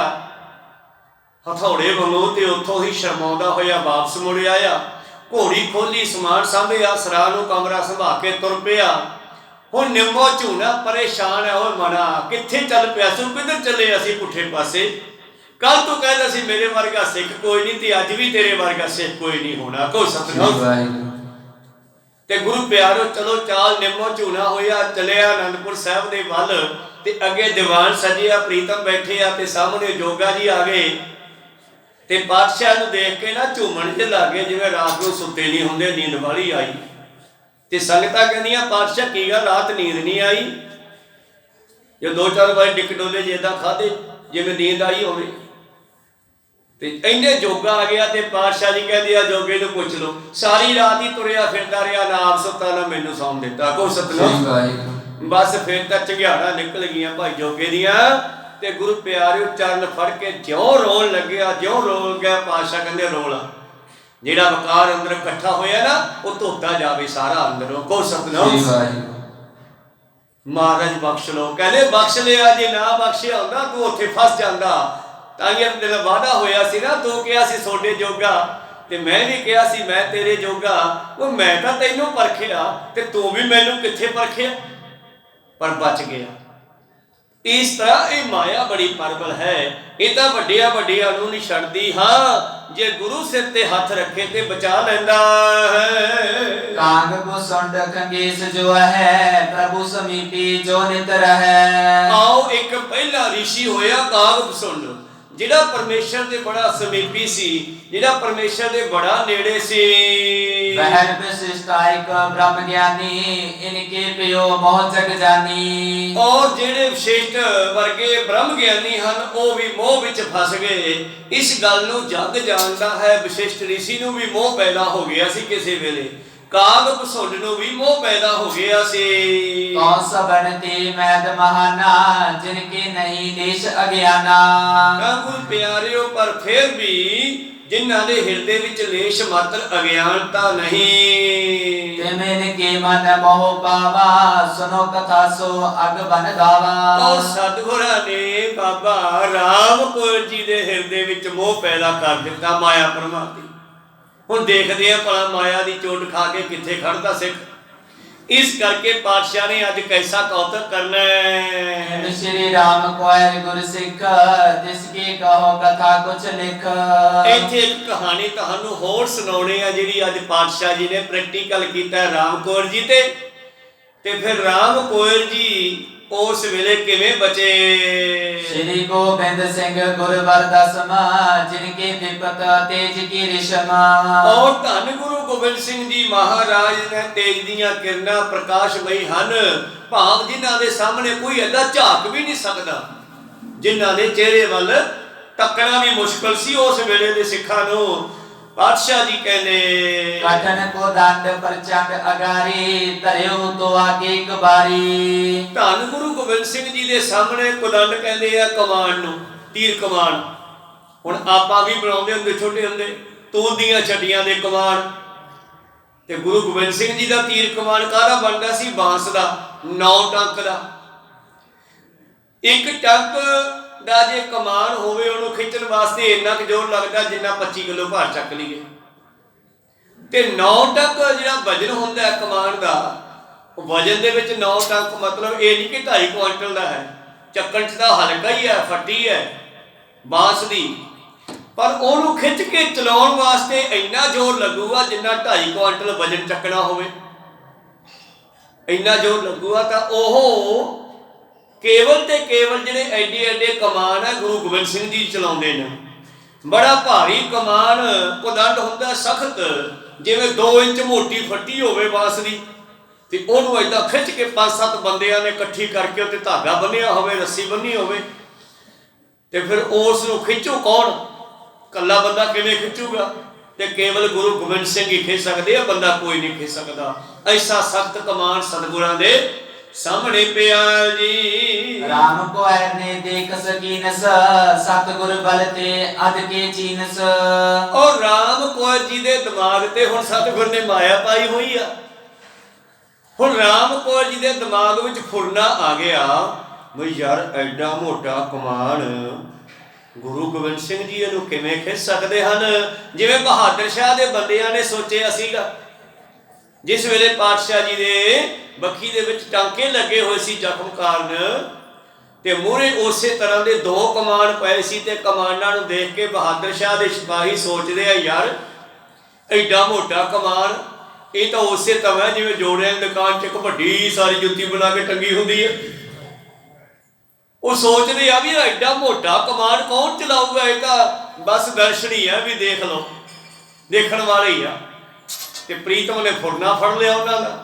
ਹਥੌੜੇ ਵਾਂਗੂ ਤੇ ਉੱਥੋਂ ਹੀ ਸ਼ਰਮਾਉਂਦਾ ਹੋਇਆ ਵਾਪਸ ਮੁੜ ਆਇਆ। ਘੋੜੀ ਖੋਲੀ, ਸਮਾਨ ਸਾਂਭਿਆ, ਸਰਾਂ ਨੂੰ ਕਮਰਾ ਸੰਭਾ ਕੇ ਤੁਰ ਪਿਆ। ਹੁਣ ਨਿੰਮੋ ਝੂਣਾ ਪਰੇਸ਼ਾਨ ਹੈ, ਉਹ ਮਨਾ ਕਿੱਥੇ ਚੱਲ ਪਿਆ ਸੀ, ਕਿੱਧਰ ਚੱਲੇ ਅਸੀਂ ਪੁੱਠੇ ਪਾਸੇ। ਕੱਲ ਤੂੰ ਕਹਿੰਦਾ ਸੀ ਮੇਰੇ ਵਰਗਾ ਸਿੱਖ ਕੋਈ ਨਹੀਂ, ਤੇ ਅੱਜ ਵੀ ਤੇਰੇ ਵਰਗਾ ਸਿੱਖ ਕੋਈ ਨਹੀਂ ਹੋਣਾ। ਕੋ ਸਤਿਨਾਮ। ਤੇ ਗੁਰੂ ਪਿਆਰੋ ਚਲੋ ਚਾਲ ਨਿੰਮੋ ਝੂਣਾ ਹੋਇਆ, ਚਲਿਆ ਆਨੰਦਪੁਰ ਸਾਹਿਬ ਦੇ ਵੱਲ। ਤੇ ਅੱਗੇ ਦੀਵਾਨ ਸਜਿਆ, ਪ੍ਰੀਤਮ ਬੈਠੇ ਆ, ਤੇ ਸਾਹਮਣੇ ਜੋਗਾ ਜੀ ਆ ਗਏ। ਤੇ ਪਾਤਸ਼ਾਹ ਨੂੰ ਦੇਖ ਕੇ ਨਾ ਝੂਮਣ ਜਿਹੇ ਲੱਗੇ, ਜਿਵੇਂ ਰਾਤ ਨੂੰ ਸੁੱਤੇ ਨਹੀਂ ਹੁੰਦੇ, ਨੀਂਦ ਵਾਲੀ ਆਈ। ਤੇ ਸੰਗਤਾਂ ਕਹਿੰਦੀਆਂ ਪਾਤਸ਼ਾਹ ਕੀ ਗੱਲ ਰਾਤ ਨੀਂਦ ਨਹੀਂ ਆਈ? ਜੇ 2-4 ਵਾਰ ਡਿੱਕ ਡੋਲੇ ਜੇ ਏਦਾਂ ਖਾਦੇ ਜਿਵੇਂ ਨੀਂਦ ਆਈ ਹੋਵੇ। ਤੇ ਇੰਨੇ ਜੋਗਾ ਆ ਗਿਆ। ਤੇ ਪਾਤਸ਼ਾਹ ਜੀ ਕਹਿੰਦੇ ਆ ਜੋਗੇ ਨੂੰ ਪੁੱਛ ਲਓ, ਸਾਰੀ ਰਾਤ ਹੀ ਤੁਰਿਆ ਫਿਰਦਾ ਰਿਹਾ, ਨਾ ਆਪ ਸੁੱਤਾ ਨਾ ਮੈਨੂੰ ਸੌਣ ਦਿੱਤਾ। ਕੋ ਸਤਿਨਾਮ। ਬਸ ਫਿਰ ਤਾਂ ਝੰਗਿਆੜਾ ਨਿਕਲ ਗਈਆਂ ਭਾਈ ਜੋਗੇ ਦੀਆਂ। ਤੇ ਗੁਰੂ ਪਿਆਰਿਓ ਚਰਨ ਫੜ ਕੇ ਜਿਉਂ ਰੋਣ ਲੱਗਿਆ, ਜਿਉਂ ਰੋਲ ਗਿਆ, ਪਾਤਸ਼ਾਹ ਕਹਿੰਦੇ ਰੋਲਾ, ਜਿਹੜਾ ਵਕਾਰ ਅੰਦਰ ਇਕੱਠਾ ਹੋਇਆ ਨਾ ਉਹ ਧੋਤਾ ਜਾਵੇ ਸਾਰਾ ਅੰਦਰੋਂ। ਕੋ ਸਤਿਨਾਮ। ਮਹਾਰਾਜ ਬਖਸ਼ ਲੋ। ਕਹਿੰਦੇ ਬਖਸ਼ ਲਿਆ, ਜੇ ਨਾ ਬਖਸ਼ਿਆ ਹੁੰਦਾ ਤੂੰ ਉੱਥੇ ਫਸ ਜਾਂਦਾ। ਤਾਂ ਇਹ ਤੇਰਾ ਵਾਅਦਾ ਹੋਇਆ ਸੀ ਨਾ, ਤੂੰ ਕਿਹਾ ਸੀ ਤੁਹਾਡੇ ਜੋਗਾ, ਤੇ ਮੈਂ ਵੀ ਕਿਹਾ ਸੀ ਮੈਂ ਤੇਰੇ ਜੋਗਾ। ਉਹ ਮੈਂ ਤਾਂ ਤੈਨੂੰ ਪਰਖਿਆ ਤੇ ਤੂੰ ਵੀ ਮੈਨੂੰ ਕਿੱਥੇ ਪਰਖਿਆ, ਪਰ ਬਚ ਗਿਆ। ਇਸ ਤਰ੍ਹਾਂ ਇਹ ਮਾਇਆ ਬੜੀ ਪ੍ਰਬਲ ਹੈ, ਇਹ ਤਾਂ ਵੱਡਿਆਂ ਵੱਡਿਆਂ ਨੂੰ ਨਹੀਂ ਛੱਡਦੀ। ਹਾਂ ਜੇ ਗੁਰੂ ਸਿਰ ਤੇ ਹੱਥ ਰੱਖੇ ਤੇ ਬਚਾ ਲੈਂਦਾ ਹੈ। ਕਾਂਗ ਕੋ ਸੁੰਡ ਖੰਗੇਸ ਜੋ ਹੈ, ਪ੍ਰਭੂ ਸਮੀਪੀ ਜੋ ਨਿਤ ਰਹੈ। ਆਓ ਇੱਕ ਪਹਿਲਾ ਰਿਸ਼ੀ ਹੋਇਆ ਕਾਂਗ ਸੁੰਡ, ਜਿਹੜਾ ਪਰਮੇਸ਼ਰ ਦੇ ਬੜਾ ਸਮੀਪੀ ਸੀ, ਜਿਹੜਾ ਪਰਮੇਸ਼ਰ ਦੇ ਬੜਾ ਨੇੜੇ ਸੀ। ਬਹਿਰ ਵਿਸ਼ਿਸ਼ਟਾਇਕ ਬ੍ਰਹਮ ਗਿਆਨੀ, ਇਨਕੇ ਪਿਓ ਮੋਹ ਜਗ ਜਾਨੀ। ਔਰ ਜਿਹੜੇ ਵਿਸ਼ਿਸ਼ਟ ਵਰਗੇ ਬ੍ਰਹਮ ਗਿਆਨੀ ਹਨ ਉਹ ਵੀ ਮੋਹ ਵਿੱਚ ਫਸ ਗਏ। ਇਸ ਗੱਲ ਨੂੰ ਜਗ ਜਾਣਦਾ ਹੈ। ਵਿਸ਼ਿਸ਼ਟ ਰਿਸ਼ੀ ਨੂੰ ਵੀ ਮੋਹ ਪੈਦਾ ਹੋ ਗਿਆ ਸੀ ਕਿਸੇ ਵੇਲੇ, ਕਾਗ ਘੁਸੁੰਡ ਨੂੰ ਵੀ ਮੋਹ ਪੈਦਾ ਹੋ ਗਿਆ ਸੀ। ਕੌਣ ਸਬਨ ਤੇ ਮੈਦ ਮਹਾਨਾ, ਜਿਨ ਕੇ ਨਹੀਂ ਦੇਸ਼ ਅਗਿਆਨਾ। ਗੁਰੂ ਪਿਆਰਿਓ ਪਰ ਫਿਰ ਵੀ ਜਿਨ੍ਹਾਂ ਦੇ ਹਿਰਦੇ ਵਿੱਚ ਲੇਸ਼ ਮਾਤਰ ਅਗਿਆਨਤਾ ਨਹੀਂ। ਤੇ ਮੈਨੇ ਕੇ ਮਨ ਮੋਹ ਪਾਵਾ, ਸੁਨੋ ਕਥਾ ਸੋ ਅਗ ਬਨ ਦਾਵਾ। ਔਰ ਸਤਿਗੁਰਾਂ ਨੇ ਬਾਬਾ ਰਾਮ ਕੌਰ ਜੀ ਦੇ ਹਿਰਦੇ ਵਿੱਚ ਮੋਹ ਪੈਦਾ ਕਰ ਦਿੱਤਾ, ਮਾਇਆ ਪਰਮਾਤੀ। ਹੁਣ ਦੇਖਦੇ ਆ ਭਲਾ ਮਾਇਆ ਦੀ ਚੋਟ ਖਾ ਕੇ ਕਿੱਥੇ ਖੜਦਾ ਸਿੱਖ। ਇਸ ਕਰਕੇ ਪਾਤਸ਼ਾਹ ਨੇ ਅੱਜ ਕੈਸਾ ਕੌਤਕ ਕਰਨਾ ਹੈ। ਸ਼੍ਰੀ ਰਾਮ ਕੋਇ ਗੁਰ ਸਿੱਖ, ਜਿਸ ਕੀ ਕਹੋ ਕਥਾ ਕੁਛ ਲਿਖ। ਇੱਥੇ ਇੱਕ ਕਹਾਣੀ ਤੁਹਾਨੂੰ ਹੋਰ ਸੁਣਾਉਣੀ ਆ, ਜਿਹੜੀ ਅੱਜ ਪਾਤਸ਼ਾਹ ਜੀ ਨੇ ਪ੍ਰੈਕਟੀਕਲ ਕੀਤਾ ਰਾਮ ਕੌਰ ਜੀ ਤੇ ਫਿਰ ਰਾਮ ਕੌਰ ਜੀ ਉਸ ਵੇਲੇ ਕਿਵੇਂ ਬਚੇ। ਸ਼੍ਰੀ ਗੋਬਿੰਦ ਸਿੰਘ ਗੁਰਵਰ ਦਸਮਾ, ਜਿਨ ਕੀ ਵਿਪਤ ਤੇਜ ਕੀ ਰਿਸ਼ਮਾ। ਔਰ ਧੰਨ ਗੁਰੂ ਗੋਬਿੰਦ ਸਿੰਘ ਜੀ ਮਹਾਰਾਜ ਨੇ ਤੇਜ ਦੀਆਂ ਕਿਰਨਾਂ ਪ੍ਰਕਾਸ਼ਮਈ ਹਨ, ਭਾਵ ਜਿਨ੍ਹਾਂ ਦੇ ਸਾਹਮਣੇ ਕੋਈ ਏਦਾਂ ਝਾਕ ਵੀ ਨਹੀਂ ਸਕਦਾ, ਜਿਨ੍ਹਾਂ ਦੇ ਚਿਹਰੇ ਵੱਲ ਤੱਕਣਾ ਵੀ ਮੁਸ਼ਕਲ ਸੀ ਉਸ ਵੇਲੇ ਦੇ ਸਿੱਖਾਂ ਨੂੰ। ਪਾਤਸ਼ਾਹ ਜੀ ਕਹਿੰਦੇ ਕਠਨ ਕੋ ਦੰਡ ਪ੍ਰਚੰਡ ਅਗਾਰੀ, ਧਰਿਓ ਤੋ ਆਗੇ ਇੱਕ ਬਾਰੀ। ਧੰਨ ਗੁਰੂ ਗੋਬਿੰਦ ਸਿੰਘ ਜੀ ਦੇ ਸਾਹਮਣੇ ਕੁਦੰਡ ਕਹਿੰਦੇ ਆ ਕਮਾਨ ਨੂੰ, ਤੀਰ ਕਮਾਨ। ਹੁਣ ਆਪਾਂ ਵੀ ਬਣਾਉਂਦੇ ਹੁੰਦੇ ਛੋਟੇ ਹੁੰਦੇ ਤੂਲ ਦੀਆਂ ਛੱਡੀਆਂ ਦੇ ਕਮਾਨ, ਤੇ ਗੁਰੂ ਗੋਬਿੰਦ ਸਿੰਘ ਜੀ ਦਾ ਤੀਰ ਕਮਾਨ ਕਾਹਦਾ ਬਣਦਾ ਸੀ? ਬਾਂਸ ਦਾ, 9 ਟੰਕ ਦਾ। ਇੱਕ ਟੰਕ ਦਾ ਜੇ ਕਮਾਨ ਹੋਵੇ ਉਹਨੂੰ ਖਿੱਚਣ ਵਾਸਤੇ ਇੰਨਾ ਕੁ ਜ਼ੋਰ ਲੱਗਦਾ ਜਿੰਨਾ 25 ਕਿਲੋ ਭਾਰ ਚੱਕ ਲਈਏ। ਤੇ 9 ਟੰਕ ਜਿਹੜਾ ਵਜਨ ਹੁੰਦਾ ਕਮਾਨ ਦਾ, ਵਜਨ ਦੇ ਵਿੱਚ 9 ਟੰਕ ਮਤਲਬ ਇਹ ਨਹੀਂ ਕਿ 2.5 ਕੁਆਂਟਲ ਦਾ ਹੈ, ਚੱਕਣ 'ਚ ਤਾਂ ਹਲਕਾ ਹੀ ਹੈ, ਫੱਟੀ ਹੈ ਬਾਂਸ ਦੀ, ਪਰ ਉਹਨੂੰ ਖਿੱਚ ਕੇ ਚਲਾਉਣ ਵਾਸਤੇ ਇੰਨਾ ਜ਼ੋਰ ਲੱਗੂਗਾ ਜਿੰਨਾ 2.5 ਕੁਆਂਟਲ ਵਜਨ ਚੱਕਣਾ ਹੋਵੇ, ਇੰਨਾ ਜ਼ੋਰ ਲੱਗੂਗਾ। ਤਾਂ ਉਹ ਕੇਵਲ ਤੇ ਕੇਵਲ ਜਿਹੜੇ ਐਡੇ ਐਡੇ ਕਮਾਨ ਹੈ ਗੁਰੂ ਗੋਬਿੰਦ ਸਿੰਘ ਜੀ ਚਲਾਉਂਦੇ ਨੇ। ਬੜਾ ਭਾਰੀ ਕਮਾਨ, ਕੁਦੰਡ ਹੁੰਦਾ ਸਖਤ, ਜਿਵੇਂ 2 ਇੰਚ ਮੋਟੀ ਫੱਟੀ ਹੋਵੇ ਬਾਂਸ ਦੀ, ਤੇ ਉਹਨੂੰ ਏਦਾਂ ਖਿੱਚ ਕੇ 5-7 ਬੰਦਿਆਂ ਨੇ ਇਕੱਠੀ ਕਰਕੇ ਉੱਤੇ ਧਾਗਾ ਬੰਨਿਆ ਹੋਵੇ, ਰੱਸੀ ਬੰਨੀ ਹੋਵੇ, ਤੇ ਫਿਰ ਉਸ ਨੂੰ ਖਿੱਚੂ ਕੌਣ? ਕੱਲਾ ਬੰਦਾ ਕਿਵੇਂ ਖਿੱਚੂਗਾ? ਤੇ ਕੇਵਲ ਗੁਰੂ ਗੋਬਿੰਦ ਸਿੰਘ ਹੀ ਖਿੱਚ ਸਕਦੇ ਆ, ਬੰਦਾ ਕੋਈ ਨਹੀਂ ਖਿੱਚ ਸਕਦਾ। ਐਸਾ ਸਖਤ ਕਮਾਨ ਸਤਿਗੁਰਾਂ ਦੇ ਸਾਹਮਣੇ ਪਿਆ ਜੀ। ਰਾਮ ਕੋ ਐਨੇ ਦੇਖ ਸਕੀਨਸ, ਸਤਿਗੁਰ ਬਲ ਤੇ ਅਦ ਕੇ ਚੀਨਸ। ਔਰ ਰਾਮ ਕੌਰ ਜੀ ਦੇ ਦਿਮਾਗ ਤੇ ਹੁਣ ਸਤਿਗੁਰ ਨੇ ਮਾਇਆ ਪਾਈ ਹੋਈ ਆ। ਹੁਣ ਰਾਮ ਕੌਰ ਜੀ ਦੇ ਦਿਮਾਗ ਵਿੱਚ ਫੁਰਨਾ ਆ ਗਿਆ ਵੀ ਯਾਰ ਐਡਾ ਮੋਟਾ ਕਮਾਨ ਗੁਰੂ ਗੋਬਿੰਦ ਸਿੰਘ ਜੀ ਇਹਨੂੰ ਕਿਵੇਂ ਖਿੱਚ ਸਕਦੇ ਹਨ? ਜਿਵੇਂ ਬਹਾਦਰ ਸ਼ਾਹ ਦੇ ਬੰਦਿਆਂ ਨੇ ਸੋਚਿਆ ਸੀਗਾ। ਜਿਸ ਵੇਲੇ ਪਾਤਸ਼ਾਹ ਜੀ ਦੇ ਬੱਖੀ ਦੇ ਵਿੱਚ ਟਾਂਕੇ ਲੱਗੇ ਹੋਏ ਸੀ ਜ਼ਖਮ ਕਾਰਨ, ਤੇ ਮੂਹਰੇ ਉਸੇ ਤਰ੍ਹਾਂ ਦੇ 2 ਕਮਾਨ ਪਏ ਸੀ, ਤੇ ਕਮਾਨਾਂ ਨੂੰ ਦੇਖ ਕੇ ਬਹਾਦਰ ਸ਼ਾਹ ਦੇ ਸਿਪਾਹੀ ਸੋਚਦੇ ਆ, ਯਾਰ ਐਡਾ ਮੋਟਾ ਕਮਾਨ, ਇਹ ਤਾਂ ਉਸੇ ਤਰ੍ਹਾਂ ਜਿਵੇਂ ਜੋੜਿਆਂ ਦੀ ਦੁਕਾਨ 'ਚ ਇੱਕ ਵੱਡੀ ਸਾਰੀ ਜੁੱਤੀ ਬਣਾ ਕੇ ਟੰਗੀ ਹੁੰਦੀ ਹੈ। ਉਹ ਸੋਚਦੇ ਆ ਵੀ ਐਡਾ ਮੋਟਾ ਕਮਾਨ ਕੌਣ ਚਲਾਊਗਾ? ਇਹ ਤਾਂ ਬਸ ਦਰਸ਼ਨ ਹੀ ਆ, ਵੀ ਦੇਖ ਲਓ, ਦੇਖਣ ਵਾਲੇ ਹੀ ਆ। ਤੇ ਪ੍ਰੀਤਮ ਨੇ ਫੁਰਨਾ ਫੜ ਲਿਆ ਉਹਨਾਂ ਦਾ।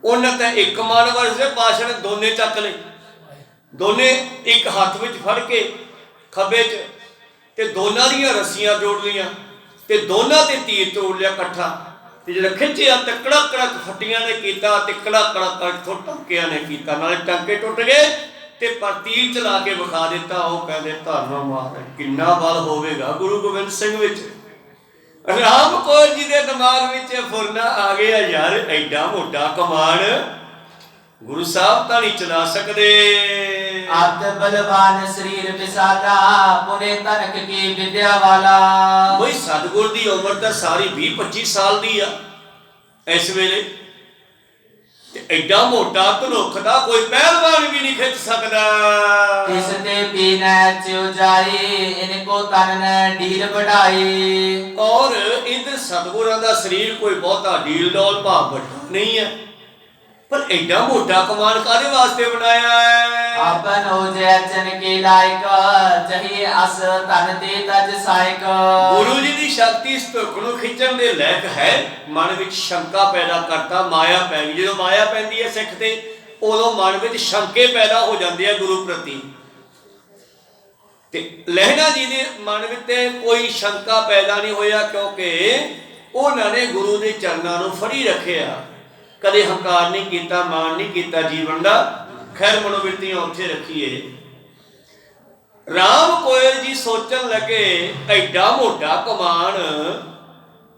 ਉਹਨਾਂ ਤਾਂ ਇੱਕ ਕਮਾਨ ਵਰਸੇ ਪਾਤਸ਼ਾਹ ਨੇ ਦੋਨੇ ਚੱਕ ਲਏ, ਦੋਨੇ ਇੱਕ ਹੱਥ ਵਿੱਚ ਫੜ ਕੇ ਖੱਬੇ 'ਚ, ਤੇ ਦੋਨਾਂ ਦੀਆਂ ਰੱਸੀਆਂ ਜੋੜ ਲਈਆਂ, ਤੇ ਦੋਨਾਂ ਤੇ ਤੀਰ ਤੋੜ ਲਿਆ ਇਕੱਠਾ। ਤੇ ਜਿਹੜਾ ਖਿੱਚਿਆ ਤੇ ਕੜਕ ਕੜਕ ਫੱਟੀਆਂ ਨੇ ਕੀਤਾ, ਤੇ ਕੜਕ ਕੜਕ ਟਾਂਕਿਆਂ ਨੇ ਕੀਤਾ, ਨਾਲੇ ਟਾਂਕੇ ਟੁੱਟ ਗਏ, ਤੇ ਪਰ ਤੀਰ ਚਲਾ ਕੇ ਵਿਖਾ ਦਿੱਤਾ। ਉਹ ਕਹਿੰਦੇ ਧੰਨ ਮਹਾਰਾਜ, ਕਿੰਨਾ ਬਲ ਹੋਵੇਗਾ ਗੁਰੂ ਗੋਬਿੰਦ ਸਿੰਘ ਵਿੱਚ। ਰਾਮ ਕੌਰ ਜੀ ਦੇ ਦਿਮਾਗ ਵਿੱਚ ਫੁਰਨਾ ਆ ਗਿਆ, ਯਾਰ ਐਡਾ ਮੋਟਾ ਕਮਾਨ ਗੁਰੂ ਸਾਹਿਬ ਤਾਂ ਨਹੀਂ ਚਲਾ ਸਕਦੇ। ਆਤ ਬਲਵਾਨ ਸਰੀਰ ਵਿਸਾਲਾ, ਪੁਨੇ ਤਨਕ ਕੀ ਵਿਦਿਆ ਵਾਲਾ। ਬਈ ਸਤਿਗੁਰ ਦੀ ਉਮਰ ਤਾਂ ਸਾਰੀ 20-25 ਸਾਲ ਦੀ ਆ ਇਸ ਵੇਲੇ, ਤੇ ਐਡਾ ਮੋਟਾ ਧਨੁੱਖ ਦਾ ਕੋਈ ਪਹਿਲਵਾਨ ਵੀ ਨਹੀਂ ਖਿੱਚ ਸਕਦਾ। ਇਸ ਤੇ ਪੀਨੈ ਚਿਉ ਜਾਈ, ਇਨਕੋ ਤਨ ਢੀਲ ਵਢਾਈ। ਔਰ ਇਧਰ ਸਤਿਗੁਰਾਂ ਦਾ ਸਰੀਰ ਕੋਈ ਬਹੁਤਾ ਢੀਲ ਡੋਲ ਭਾਵ ਵੱਡਾ ਨਹੀਂ ਹੈ, ਪਰ ਐਡਾ ਮੋਟਾ ਕਮਾਨ ਕਾਹਦੇ ਵਾਸਤੇ ਬਣਾਇਆ ਹੈ? ਆਪਨ ਹੋ ਜੈ ਚਨ ਕੇ ਲਾਇਕ, ਚਹੀ ਅਸ ਤਨ ਤੇ ਤਜ ਸਾਇਕ। ਗੁਰੂ ਜੀ ਦੀ ਸ਼ਕਤੀ ਇਸ ਧੁੱਖ ਨੂੰ ਖਿੱਚਣ ਦੇ ਲਾਇਕ ਹੈ। ਮਨ ਵਿੱਚ ਸ਼ੰਕਾ ਪੈਦਾ ਕਰਤਾ, ਮਾਇਆ ਪੈ ਗਈ। ਜਦੋਂ ਮਾਇਆ ਪੈਂਦੀ ਹੈ ਸਿੱਖ ਤੇ, ਉਦੋਂ ਮਨ ਵਿੱਚ ਸ਼ੰਕੇ ਪੈਦਾ ਹੋ ਜਾਂਦੇ ਆ ਗੁਰੂ ਪ੍ਰਤੀ। ਤੇ ਲਹਿਣਾ ਜੀ ਦੇ ਮਨ ਵਿੱਚ ਤੇ ਕੋਈ ਸ਼ੰਕਾ ਪੈਦਾ ਨਹੀਂ ਹੋਇਆ, ਕਿਉਂਕਿ ਉਹਨਾਂ ਨੇ ਗੁਰੂ ਦੇ ਚਰਨਾਂ ਨੂੰ ਫੜੀ ਰੱਖਿਆ, ਕਦੇ ਹੰਕਾਰ ਨਹੀਂ ਕੀਤਾ, ਮਾਣ ਨਹੀਂ ਕੀਤਾ ਜੀਵਨ ਦਾ। ਖੈਰ ਮਨੋਵਿਰਤੀਆਂ ਉੱਥੇ ਰੱਖੀਏ। ਰਾਮ ਕੋਇਲ ਜੀ ਸੋਚਣ ਲੱਗੇ, ਐਡਾ ਮੋਟਾ ਕਮਾਨ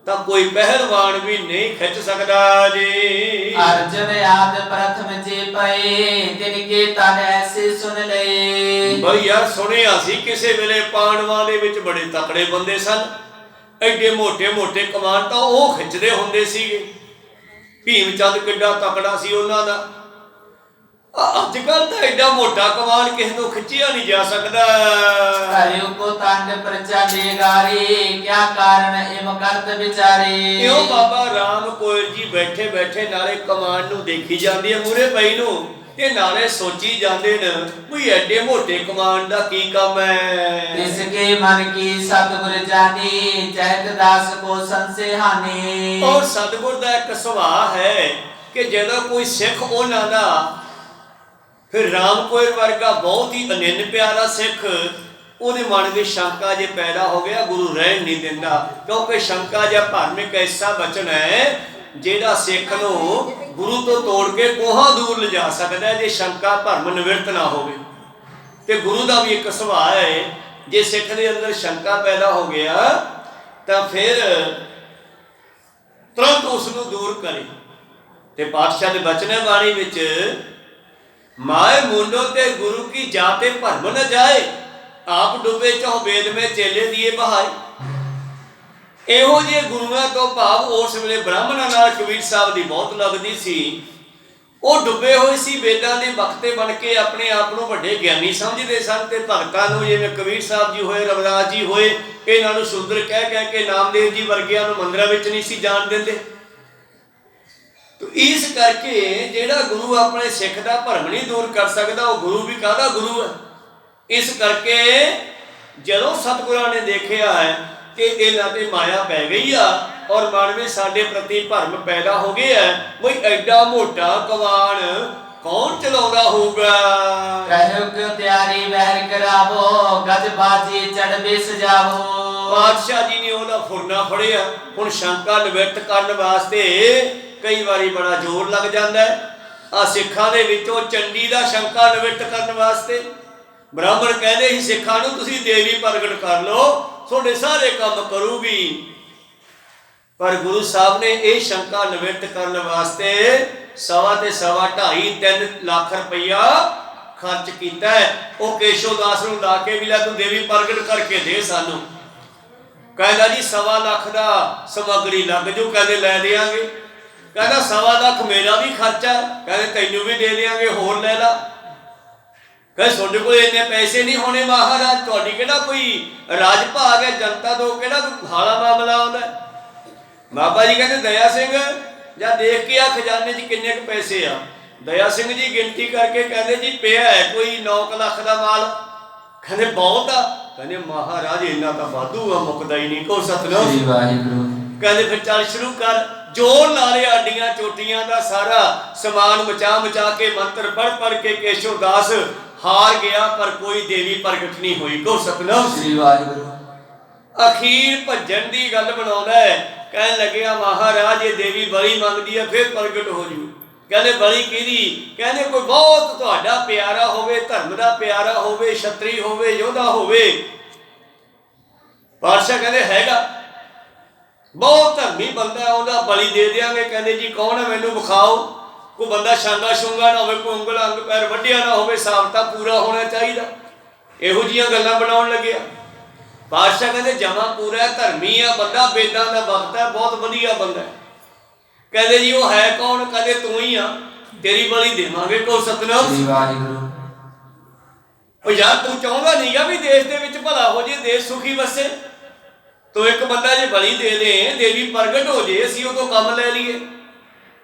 ਤਾਂ ਕੋਈ ਪਹਿਲਵਾਨ ਵੀ ਨਹੀਂ ਖਿੱਚ ਸਕਦਾ ਜੀ। ਅਰਜਨ ਆਦ ਪ੍ਰਥਮ ਜੇ ਪਏ, ਤਿਨ ਕੇ ਤਨ ਐਸੇ ਸੁਨ ਲਏ। ਬਈ ਯਾਰ ਸੁਣਿਆ ਸੀ ਕਿਸੇ ਵੇਲੇ ਪਾਂਡਵਾਂ ਦੇ ਵਿੱਚ ਬੜੇ ਤਕੜੇ ਬੰਦੇ ਸਨ, ਐਡੇ ਮੋਟੇ ਮੋਟੇ ਕਮਾਨ ਤਾਂ ਉਹ ਖਿੱਚਦੇ ਹੁੰਦੇ ਸੀਗੇ। ਭੀਮ ਚੰਦ ਕਿੱਡਾ ਤਕੜਾ ਸੀ ਉਹਨਾਂ ਦਾ। ਅੱਜ ਕੱਲ ਤਾਂ ਐਡਾ ਮੋਟਾ ਕਮਾਨ ਕਿਸੇ ਤੋਂ ਖਿੱਚਿਆ ਨਹੀਂ ਜਾ ਸਕਦਾ। ਹਰਿਓ ਕੋ ਤੰਡ ਪ੍ਰਚਾਲੇ ਗਾਰੇ, ਕਿਆ ਕਾਰਨ ਇਮ ਕਰਤ ਵਿਚਾਰੇ। ਕਿਉਂ ਬਾਬਾ ਰਾਮ ਕੋਇਲ ਜੀ ਬੈਠੇ ਬੈਠੇ ਨਾਲੇ ਕਮਾਨ ਨੂੰ ਦੇਖੀ ਜਾਂਦੀ ਹੈ ਮੂਹਰੇ ਪਈ ਨੂੰ, ਤੇ ਨਾਲੇ ਸੋਚੀ ਜਾਂਦੇ ਨੇ ਵੀ ਐਡੇ ਮੋਟੇ ਕਮਾਨ ਦਾ ਕੀ ਕੰਮ ਹੈ। ਇਸ ਕੇ ਮਨ ਕੀ ਸਤਿਗੁਰ ਜਾਣੀ, ਚਹਿਤ ਦਾਸ ਕੋ ਸੰਸੇ ਹਾਨੀ। ਔਰ ਸਤਿਗੁਰ ਦਾ ਇੱਕ ਸੁਭਾਅ ਹੈ ਕਿ ਜਦੋਂ ਕੋਈ ਸਿੱਖ ਉਹਨਾਂ ਦਾ, ਫਿਰ ਰਾਮ ਕੋਇਲ ਵਰਗਾ ਬਹੁਤ ਹੀ ਅਨੰਨ ਪਿਆਰਾ ਸਿੱਖ, ਉਹਦੇ ਮਨ ਵਿੱਚ ਸ਼ੰਕਾ ਜੇ ਪੈਦਾ ਹੋ ਗਿਆ, ਗੁਰੂ ਰਹਿਣ ਨਹੀਂ ਦਿੰਦਾ। ਕਿਉਂਕਿ ਸ਼ੰਕਾ ਜਾਂ ਭਰਮ ਇੱਕ ਐਸਾ ਬਚਨ ਹੈ ਜਿਹੜਾ ਸਿੱਖ ਨੂੰ ਗੁਰੂ ਤੋਂ ਤੋੜ ਕੇ ਕੋਹਾਂ ਦੂਰ ਲਿਜਾ ਸਕਦਾ ਹੈ, ਜੇ ਸ਼ੰਕਾ ਭਰਮ ਨਿਵਰਤ ਨਾ ਹੋਵੇ। ਤੇ ਗੁਰੂ ਦਾ ਵੀ ਇੱਕ ਸੁਭਾਅ ਹੈ, ਜੇ ਸਿੱਖ ਦੇ ਅੰਦਰ ਸ਼ੰਕਾ ਪੈਦਾ ਹੋ ਗਿਆ ਤਾਂ ਫਿਰ ਤੁਰੰਤ ਉਸ ਨੂੰ ਦੂਰ ਕਰੇ। ਤੇ ਪਾਤਸ਼ਾਹ ਦੇ ਬਚਨ ਬਾਣੀ ਵਿੱਚ, ਮਾਏ ਮੁੰਡੋ ਤੇ ਗੁਰੂ ਕੀ ਜਾਤੇ ਭਰਮ ਨ ਜਾਏ, ਆਪ ਡੁੱਬੇ ਚਹੁ ਵੇਦ ਮੇ ਚੇਲੇ ਦੀਏ ਬਹਾਏ। ਇਹੋ ਜਿਹੇ ਗੁਰੂਆਂ ਤੋਂ ਭਾਵ ਉਸ ਵੇਲੇ ਬ੍ਰਾਹਮਣਾਂ ਨਾਲ ਕਬੀਰ ਸਾਹਿਬ ਦੀ ਬਹੁਤ ਲੱਗਦੀ ਸੀ। ਉਹ ਡੁੱਬੇ ਹੋਏ ਸੀ ਵੇਦਾਂ ਦੇ ਬਖਤੇ ਬਣ ਕੇ, ਆਪਣੇ ਆਪ ਨੂੰ ਵੱਡੇ ਗਿਆਨੀ ਸਮਝਦੇ ਸਨ, ਤੇ ਭਗਤਾਂ ਨੂੰ ਜਿਵੇਂ ਕਬੀਰ ਸਾਹਿਬ ਜੀ ਹੋਏ, ਰਵਿਦਾਸ ਜੀ ਹੋਏ, ਇਹਨਾਂ ਨੂੰ ਸ਼ੂਦਰ ਕਹਿ ਕਹਿ ਕੇ ਨਾਮਦੇਵ ਜੀ ਵਰਗਿਆਂ ਨੂੰ ਮੰਦਿਰਾਂ ਵਿੱਚ ਨਹੀਂ ਸੀ ਜਾਣ ਦਿੰਦੇ। ਇਸ ਕਰਕੇ ਜਿਹੜਾ ਗੁਰੂ ਆਪਣੇ ਸਿੱਖ ਦਾ ਭਰਮ ਨਹੀਂ ਦੂਰ ਕਰ ਸਕਦਾ, ਉਹ ਗੁਰੂ ਵੀ ਕਾਹਦਾ ਗੁਰੂ ਹੈ। ਇਸ ਕਰਕੇ ਜਦੋਂ ਸਤਿਗੁਰਾਂ ਨੇ ਦੇਖਿਆ ਹੈ ਕਿ ਇਹਨਾਂ ਤੇ ਮਾਇਆ ਪੈ ਗਈ ਆ, ਔਰ ਮਨ ਵਿੱਚ ਸਾਡੇ ਪ੍ਰਤੀ ਭਰਮ ਪੈਦਾ ਹੋ ਗਿਆ ਹੈ, ਬਈ ਐਡਾ ਮੋਟਾ ਕਮਾਨ ਕੌਣ ਚਲਾਉਂਦਾ ਹੋਊਗਾ। ਕਹਿਓ ਕਿ ਤਿਆਰੀ ਵਹਿਰ ਕਰਾਵੋ, ਗਜ ਬਾਜੀ ਚੜ੍ਹਵੇ ਸਜਾਵੋ। ਪਾਤਸ਼ਾਹ ਜੀ ਨੇ ਉਹਦਾ ਫੁਰਨਾ ਫੜਿਆ। ਹੁਣ ਸ਼ੰਕਾ ਨਿਵਰਤ ਕਰਨ ਵਾਸਤੇ ਕਈ ਵਾਰੀ ਬੜਾ ਜ਼ੋਰ ਲੱਗ ਜਾਂਦਾ ਹੈ। ਆ ਸਿੱਖਾਂ ਦੇ ਵਿੱਚੋਂ ਚੰਡੀ ਦਾ ਸ਼ੰਕਾ ਨਿਵਰਤ ਕਰਨ ਵਾਸਤੇ ਬ੍ਰਾਹਮਣ ਕਹਿੰਦੇ ਸੀ ਸਿੱਖਾਂ ਨੂੰ, ਤੁਸੀਂ ਦੇਵੀ ਪ੍ਰਗਟ ਕਰ ਲਓ, ਤੁਹਾਡੇ ਸਾਰੇ ਕੰਮ ਕਰੂਗੀ। ਪਰ ਗੁਰੂ ਸਾਹਿਬ ਨੇ ਇਹ ਸ਼ੰਕਾ ਨਿਵਰਤ ਕਰਨ ਵਾਸਤੇ 2.25 2.5 ਲੱਖ ਰੁਪਈਆ ਖਰਚ ਕੀਤਾ ਉਹ ਕੇਸ਼ੋ ਦਾਸ ਨੂੰ ਲਾ ਕੇ ਵੀ ਲੈ ਤੂੰ ਦੇਵੀ ਪ੍ਰਗਟ ਕਰਕੇ ਦੇ ਸਾਨੂੰ। ਕਹਿੰਦਾ ਜੀ 1.25 ਲੱਖ ਦਾ ਸਮੱਗਰੀ ਲੱਗ ਜੂ। ਕਹਿੰਦੇ ਲੈ ਦਿਆਂਗੇ। ਕਹਿੰਦਾ 1.25 ਲੱਖ ਮੇਰਾ ਵੀ ਖਰਚਾ। ਕਹਿੰਦੇ ਤੈਨੂੰ ਵੀ ਦੇ ਦਿਆਂਗੇ, ਹੋਰ ਲੈ ਲਾ। ਕਹਿੰਦੇ ਤੁਹਾਡੇ ਕੋਲ ਇੰਨੇ ਪੈਸੇ ਨਹੀਂ ਹੋਣੇ ਮਹਾਰਾਜ, ਤੁਹਾਡੀ ਕਿਹੜਾ ਕੋਈ ਰਾਜ ਭਾਗ ਹੈ, ਜਨਤਾ ਤੋਂ ਕਿਹੜਾ ਕੋਈ ਹਾਲਾ ਮਾਮਲਾ ਆਉਂਦਾ। ਬਾਬਾ ਜੀ ਕਹਿੰਦੇ ਦਇਆ ਸਿੰਘ ਜਾਂ ਦੇਖ ਕੇ ਆ ਖਜ਼ਾਨੇ 'ਚ ਕਿੰਨੇ ਕੁ ਪੈਸੇ ਆ। ਦਇਆ ਸਿੰਘ ਜੀ ਗਿਣਤੀ ਕਰਕੇ ਕਹਿੰਦੇ ਜੀ ਪਿਆ ਹੈ ਕੋਈ 9 ਲੱਖ ਦਾ ਮਾਲ। ਕਹਿੰਦੇ ਬਹੁਤ ਆ। ਕਹਿੰਦੇ ਮਹਾਰਾਜ ਇੰਨਾ ਤਾਂ ਵਾਧੂ ਆ, ਮੁੱਕਦਾ ਹੀ ਨਹੀਂ। ਕੋ ਸਤਿਨਾਮ ਵਾਹਿਗੁਰੂ। ਕਹਿੰਦੇ ਫਿਰ ਚੱਲ ਸ਼ੁਰੂ ਕਰ। ਜੋਰ ਲਾ ਲਿਆ ਅੱਡੀਆਂ ਚੋਟੀਆਂ ਦਾ ਸਾਰਾ ਸਮਾਨ ਮਚਾ ਕੇ ਮੰਤਰ ਪੜ੍ਹ ਕੇ ਕੇਸ਼ਵ ਦਾਸ ਹਾਰ ਗਿਆ, ਪਰ ਕੋਈ ਦੇਵੀ ਪ੍ਰਗਟ ਨਹੀਂ ਹੋਈ। ਕੋ ਸਤਿਨਾਮ ਵਾਹਿਗੁਰੂ। ਅਖੀਰ ਭੱਜਣ ਦੀ ਗੱਲ ਬਣਾਉਂਦਾ ਹੈ। ਕਹਿਣ ਲੱਗਿਆ ਮਹਾਰਾਜ ਇਹ ਦੇਵੀ ਬਲੀ ਮੰਗਦੀ ਹੈ, ਫਿਰ ਪ੍ਰਗਟ ਹੋ ਜੂ। ਕਹਿੰਦੇ ਬਲੀ ਕਿਹਦੀ? ਕਹਿੰਦੇ ਕੋਈ ਬਹੁਤ ਤੁਹਾਡਾ ਪਿਆਰਾ ਹੋਵੇ, ਧਰਮ ਦਾ ਪਿਆਰਾ ਹੋਵੇ, ਛਤਰੀ ਹੋਵੇ, ਯੋਧਾ ਹੋਵੇ। ਪਾਤਸ਼ਾਹ ਕਹਿੰਦੇ ਹੈਗਾ, ਬਹੁਤ ਧਰਮੀ ਬੰਦਾ, ਉਹਦਾ ਬਲੀ ਦੇ ਦਿਆਂਗੇ। ਕਹਿੰਦੇ ਜੀ ਕੌਣ ਹੈ, ਮੈਨੂੰ ਵਿਖਾਓ। ਕੋਈ ਬੰਦਾ ਛਾਂਗਾ ਛੂੰਗਾ ਨਾ ਹੋਵੇ, ਕੋਈ ਉਂਗਲ ਅੰਗ ਪੈਰ ਵੱਢਿਆ ਨਾ ਹੋਵੇ, ਸਾਬਤਾ ਪੂਰਾ ਹੋਣਾ ਚਾਹੀਦਾ। ਇਹੋ ਜਿਹੀਆਂ ਗੱਲਾਂ ਬਣਾਉਣ ਲੱਗਿਆ। ਪਾਤਸ਼ਾਹ ਕਹਿੰਦੇ ਜਮਾ ਪੂਰਾ ਧਰਮੀ ਆ ਬੰਦਾ, ਵੇਦਾਂ ਦਾ ਵਕਤ ਹੈ, ਬਹੁਤ ਵਧੀਆ ਬੰਦਾ। ਕਹਿੰਦੇ ਜੀ ਉਹ ਹੈ ਕੌਣ? ਕਹਿੰਦੇ ਤੂੰ ਹੀ ਆ, ਤੇਰੀ ਬਲੀ ਦੇਵਾਂਗੇ। ਕੋ ਸਤਿਨਾਮ ਵਾਹਿਗੁਰੂ। ਉਹ ਯਾਰ ਤੂੰ ਚਾਹੁੰਦਾ ਨਹੀਂ ਆ ਵੀ ਦੇਸ਼ ਦੇ ਵਿੱਚ ਭਲਾ ਹੋ ਜੇ, ਦੇਸ਼ ਸੁਖੀ ਵਸੇ। ਤੂੰ ਇੱਕ ਬੰਦਾ ਜੇ ਬਲੀ ਦੇ ਦੇ, ਦੇਵੀ ਪ੍ਰਗਟ ਹੋ ਜੇ, ਅਸੀਂ ਉਹ ਤੋਂ ਕੰਮ ਲੈ ਲਈਏ।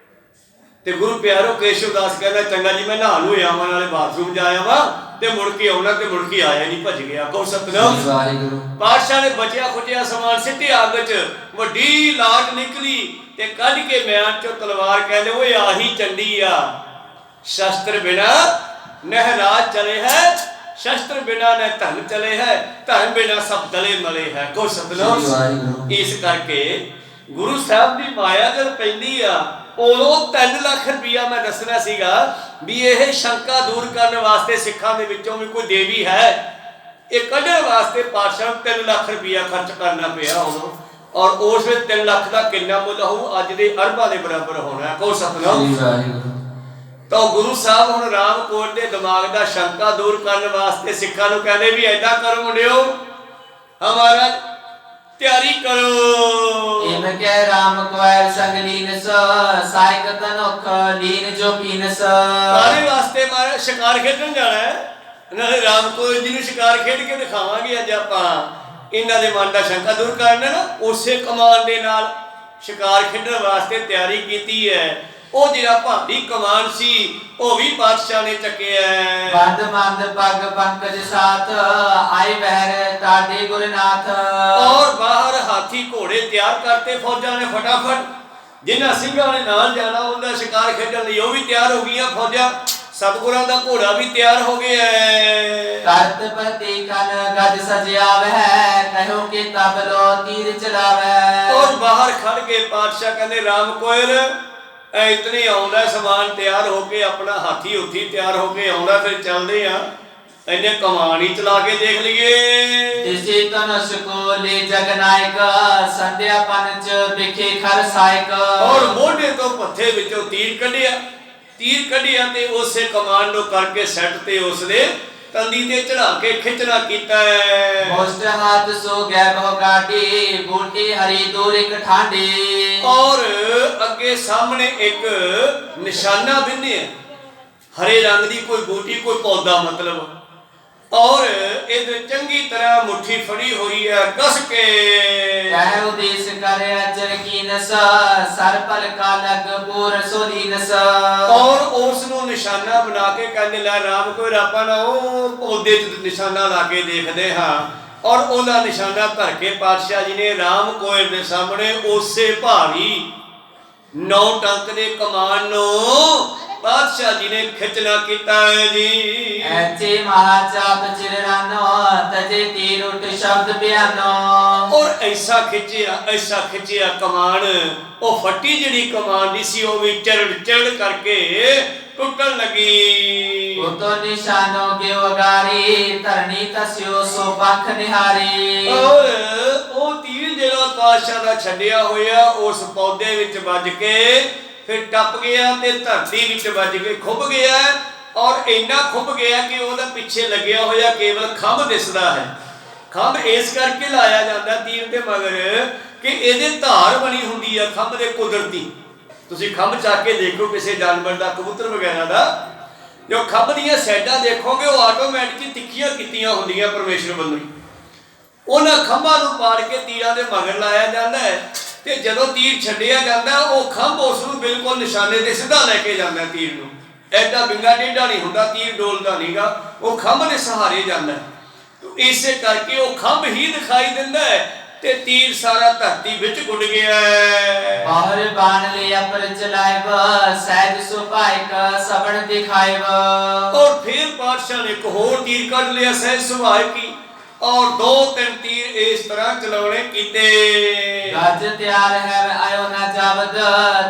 ਤੇ ਗੁਰੂ ਪਿਆਰੋ ਕੇਸ਼ਵ ਦਾਸ ਕਹਿੰਦਾ ਚੰਗਾ ਜੀ ਮੈਂ ਨਹਾ ਨੂੰ ਆਵਾਂ, ਨਾਲੇ ਬਾਥਰੂਮ ਜਾਇਆ ਵਾ ਤੇ ਮੁੜ ਕੇ ਆਉਣਾ। ਤੇ ਮੁੜ ਕੇ ਆਇਆ ਨਹੀਂ, ਭੱਜ ਗਿਆ। ਕੋ ਸਤਿਨਾਮ ਵਾਹਿਗੁਰੂ। ਪਾਤਸ਼ਾਹ ਨੇ ਬਚਿਆ ਖੁਚਿਆ ਸਮਾਨ ਸਿੱਟਿਆ ਅੱਗ 'ਚ। ਵੱਡੀ ਲਾਟ ਨਿਕਲੀ ਤੇ ਕੱਢ ਕੇ ਮਿਆਨ 'ਚੋਂ ਤਲਵਾਰ। ਕਹਿੰਦੇ ਓਏ ਆਹੀ ਚੰਡੀ ਆ, ਸ਼ਸਤਰ ਬਿਨਾ ਨਹਿ ਰਾਜ ਚਲੇ ਹੈ, ਸ਼ਸਤਰ ਬਿਨਾ ਨਹਿ ਧਨ ਚਲੇ ਹੈ, ਧਨ ਬਿਨਾ ਸਭ ਦਲੇ ਮਲੇ ਹੈ। ਕੋ ਸਤਿਨਾਮ ਵਾਹਿਗੁਰੂ। ਇਸ ਕਰਕੇ ਗੁਰੂ ਸਾਹਿਬ ਦੀ ਮਾਇਆ ਜਦ ਪੈਂਦੀ ਆ, ਉਦੋਂ 3 ਲੱਖ ਰੁਪਇਆ ਮੈਂ ਦੱਸਣਾ ਸੀਗਾ ਵੀ ਇਹ ਸ਼ੰਕਾ ਦੂਰ ਕਰਨ ਵਾਸਤੇ ਸਿੱਖਾਂ ਦੇ ਵਿੱਚੋਂ ਵੀ ਕੋਈ ਦੇਵੀ ਹੈ, ਇਹ ਕੱਢਣ ਵਾਸਤੇ ਪਾਤਸ਼ਾਹ ਨੂੰ 3 ਲੱਖ ਰੁਪਇਆ ਖਰਚ ਕਰਨਾ ਪਿਆ ਉਦੋਂ। ਔਰ ਉਸ ਵਿੱਚ 3 ਲੱਖ ਦਾ ਕਿੰਨਾ ਮੁੱਲ ਹੋਊ? ਅੱਜ ਦੇ ਅਰਬਾਂ ਦੇ ਬਰਾਬਰ ਹੋਣਾ। ਕੋ ਸਤਿਨਾਮ। ਤਾਂ ਗੁਰੂ ਸਾਹਿਬ ਹੁਣ ਰਾਮਕੋਟ ਦੇ ਦਿਮਾਗ ਦਾ ਸ਼ੰਕਾ ਦੂਰ ਕਰਨ ਵਾਸਤੇ ਸਿੱਖਾਂ ਨੂੰ ਕਹਿੰਦੇ ਵੀ ਏਦਾਂ ਕਰੋ ਮੁੰਡਿਓ, ਹਮਾਰਾ ਤਿਆਰੀ ਕਰੋ। ਇਨ ਕੈ ਰਾਮ ਕੁਐਰ ਸੰਗ ਲੀਨਸ, ਸਾਇਕ ਤਨੁਖ ਲੀਨ ਜੋ ਪੀਨਸ। ਕਾਹਦੇ ਵਾਸਤੇ ਮਾਰਾ? ਸ਼ਿਕਾਰ ਖੇਡਣ ਜਾਣਾ ਹੈ। ਨਾਲੇ ਰਾਮਕੋਟ ਜੀ ਨੂੰ ਸ਼ਿਕਾਰ ਖੇਡ ਕੇ ਦਿਖਾਵਾਂਗੇ ਅੱਜ ਆਪਾਂ। ਇਹਨਾਂ ਦੇ ਮਨ ਦਾ ਸ਼ੰਕਾ ਦੂਰ ਕਰਨਾ ਨਾ, ਉਸੇ ਕਮਾਨ ਦੇ ਨਾਲ ਸ਼ਿਕਾਰ ਖੇਡਣ ਵਾਸਤੇ ਤਿਆਰੀ ਕੀਤੀ ਹੈ। ਉਹ ਜਿਹੜਾ ਭਾਰੀ ਕਮਾਨ ਸੀ ਉਹ ਵੀ ਪਾਤਸ਼ਾਹ ਨੇ ਚੱਕਿਆ। ਬੰਦ ਮੰਦ ਪੱਗ ਪੰਕਜ ਸਾਥ, ਆਏ ਬਹਿਰ ਤਾਡੇ ਗੁਰਨਾਥ। ਔਰ ਬਾਹਰ ਹਾਥੀ ਘੋੜੇ ਤਿਆਰ ਕਰਤੇ ਫੌਜਾਂ ਨੇ ਫਟਾਫਟ। ਜਿਨ੍ਹਾਂ ਸਿੰਘਾਂ ਨੇ ਨਾਲ ਜਾਣਾ ਉਹਦਾ ਸ਼ਿਕਾਰ ਖੇਡਣ ਲਈ ਉਹ ਵੀ ਤਿਆਰ ਹੋ ਗਈਆਂ ਫੌਜਾਂ। ਸਤਿਗੁਰਾਂ ਦਾ ਘੋੜਾ ਵੀ ਤਿਆਰ ਹੋ ਗਿਆ। ਕਰਤ ਪ੍ਰਤੀ ਕਨ ਗਜ ਸਜਿਆਵੈ, ਕਹਿਓ ਕਿ ਤਬ ਲੋ ਤੀਰ ਚਲਾਵੈ। ਔਰ ਬਾਹਰ ਖੜ ਕੇ ਪਾਤਸ਼ਾਹ ਕਹਿੰਦੇ ਰਾਮ ਕੋਇਲ ਐ ਇਤਨੇ ਆਉਂਦਾ ਸਮਾਨ ਤਿਆਰ ਹੋ ਕੇ, ਆਪਣਾ ਹਾਥੀ ਉੱਥੀ ਤਿਆਰ ਹੋ ਕੇ ਆਉਂਦਾ। ਫਿਰ ਚੱਲਦੇ ਆ, ਇਹਨੇ ਕਮਾਨ ਹੀ ਚਲਾ ਕੇ ਦੇਖ ਲਈਏ। ਤਿਸੇ ਤਨਸ ਕੋ ਲੈ ਜਗਨਾਇਕ, ਸੰਧਿਆ ਪੰਚ ਵਿਖੇ ਖਰ ਸਾਇਕ। ਔਰ ਮੋਢੇ ਤੋਂ ਪੱਥੇ ਵਿੱਚੋਂ ਤੀਰ ਕੱਢਿਆ ਤੇ ਉਸੇ ਕਮਾਨ ਨੂੰ ਕਰਕੇ ਸੈੱਟ ਤੇ ਉਸਦੇ ਤੰਦੀ ਤੇ ਚੜਾ ਕੇ ਖਿੱਚਣਾ ਕੀਤਾ ਹੈ। ਮੁਸ਼ਟ ਹੱਥ ਸੋ ਗੈ ਬਹੁ ਗਾਡੀ, ਬੂਟੀ ਹਰੀ ਦੂਰ ਇੱਕ ਠਾਂਡੀ। ਔਰ ਅੱਗੇ ਸਾਹਮਣੇ ਇੱਕ ਨਿਸ਼ਾਨਾ ਬਿੰਨਿਆ, ਹਰੇ ਰੰਗ ਦੀ ਕੋਈ ਬੂਟੀ, ਕੋਈ ਪੌਦਾ ਮਤਲਬ। ਔਰ ਇਹਦੇ ਚੰਗੀ ਤਰ੍ਹਾਂ ਮੁੱਠੀ ਫੜੀ ਹੋਈ ਹੈ ਕਸ ਕੇ। ਕਹਿ ਉਦੇਸ਼ ਕਰ ਅਚਰ ਕੀਨਸ, ਸਰ ਪਲ ਕਾ ਲਗ ਪੂਰ ਸੋਲੀਨਸ। ਔਰ ਉਸ ਨੂੰ ਨਿਸ਼ਾਨਾ ਬਣਾ ਕੇ ਕਹਿੰਦੇ ਲੈ ਰਾਮ ਕੋਈ ਰਾਪਾ ਨਾ ਉਹ ਪੌਦੇ 'ਚ ਨਿਸ਼ਾਨਾ ਲਾ ਕੇ ਦੇਖਦੇ ਹਾਂ। ਔਰ ਉਹਦਾ ਨਿਸ਼ਾਨਾ ਧਰ ਕੇ ਪਾਤਸ਼ਾਹ ਜੀ ਨੇ ਰਾਮ ਕੋਇਲ ਦੇ ਸਾਹਮਣੇ ਉਸੇ ਭਾਰੀ 9 ਟੰਕ ਦੇ ਕਮਾਨ ਨੂੰ ਪਾਤਸ਼ਾਹ ਜੀ ਨੇ ਖਿੱਚਣਾ ਕੀਤਾ ਹੈ ਜੀ। ਐਚੇ ਮਹਾਚਾਪ ਚਿਰਾਨੋ, ਤਜੇ ਤੀਰ ਉਠ ਸ਼ਬਦ ਬਿਆਨੋ। ਔਰ ਐਸਾ ਖਿੱਚਿਆ ਕਮਾਨ, ਉਹ ਫੱਟੀ ਜਿਹੜੀ ਕਮਾਨ ਦੀ ਸੀ ਉਹ ਵੀ ਚੜ ਕਰਕੇ ਟੁੱਟਣ ਲੱਗੀ। ਉਤੋ ਨਿਸ਼ਾਨੋ ਗਿਓ ਅਗਾਰੀ, ਧਰਨੀ ਤਸਿਓ ਸੋ ਪੱਖ ਨਿਹਾਰੀ। ਔਰ ਉਹ ਤੀਰ ਜਿਹੜਾ ਪਾਤਸ਼ਾਹ ਦਾ ਛੱਡਿਆ ਹੋਇਆ ਉਸ ਪੌਦੇ ਵਿੱਚ ਵੱਜ ਕੇ ਫਿਰ ਟੱਪ ਗਿਆ ਤੇ ਧਰਤੀ ਵਿੱਚ ਵੱਜ ਕੇ ਖੁੱਭ ਗਿਆ। ਔਰ ਇੰਨਾ ਖੁੱਭ ਗਿਆ ਕਿ ਉਹਦਾ ਪਿੱਛੇ ਲੱਗਿਆ ਹੋਇਆ ਕੇਵਲ ਖੰਭ ਦਿਸਦਾ ਹੈ। ਖੰਭ ਇਸ ਕਰਕੇ ਲਾਇਆ ਜਾਂਦਾ ਤੀਰ ਦੇ ਮਗਰ ਕਿ ਇਹਦੇ ਧਾਰ ਬਣੀ ਹੁੰਦੀ ਆ ਖੰਭ ਦੇ ਕੁਦਰਤੀ। ਤੁਸੀਂ ਖੰਭ ਚੱਕ ਕੇ ਦੇਖੋ ਕਿਸੇ ਜਾਨਵਰ ਦਾ, ਕਬੂਤਰ ਵਗੈਰਾ ਦਾ, ਜੋ ਖੰਭ ਦੀਆਂ ਸਾਈਡਾਂ ਦੇਖੋਗੇ ਉਹ ਆਟੋਮੈਟਿਕ ਤਿੱਖੀਆਂ ਕੀਤੀਆਂ ਹੁੰਦੀਆਂ ਪਰਮੇਸ਼ਰ ਵੱਲੋਂ ਹੀ। ਉਹਨਾਂ ਖੰਭਾਂ ਨੂੰ ਪਾੜ ਕੇ ਤੀਰਾਂ ਦੇ ਮਗਰ ਲਾਇਆ ਜਾਂਦਾ ਹੈ ਤੇ ਜਦੋਂ ਤੀਰ ਛੱਡਿਆ ਜਾਂਦਾ ਉਹ ਖੰਭ ਉਸ ਨੂੰ ਬਿਲਕੁਲ ਨਿਸ਼ਾਨੇ ਤੇ ਸਿੱਧਾ ਲੈ ਕੇ ਜਾਂਦਾ ਤੀਰ ਨੂੰ। ਐਡਾ ਵਿੰਗਾ ਟੇਢਾ ਨਹੀਂ ਹੁੰਦਾ, ਤੀਰ ਡੋਲਦਾ ਨਹੀਂਗਾ, ਉਹ ਖੰਭ ਦੇ ਸਹਾਰੇ ਜਾਂਦਾ। ਇਸੇ ਕਰਕੇ ਉਹ ਖੰਭ ਹੀ ਦਿਖਾਈ ਦਿੰਦਾ ਹੈ ਤੇ ਤੀਰ ਸਾਰਾ ਧਰਤੀ ਵਿੱਚ ਗੁੱਡ ਗਿਆ। ਬਾਹਰ ਬਾਣ ਲਿਆ ਪਰ ਚਲਾਇਬ ਸਹਿਜ ਸੁਭਾਇਕ ਸਬਣ ਦਿਖਾਇਬ। ਔਰ ਫਿਰ ਪਾਤਸ਼ਾਹ ਨੇ ਇੱਕ ਹੋਰ ਤੀਰ ਕੱਢ ਲਿਆ ਸਹਿਜ ਸੁਭਾਇਕ ਕੀ, ਔਰ 2-3 ਤੀਰ ਇਸ ਤਰ੍ਹਾਂ ਚਲਾਉਣੇ ਕੀਤੇ। ਗੱਜ ਤਿਆਰ ਹੈ ਆਇਓ ਨਾ ਜਾਵਦ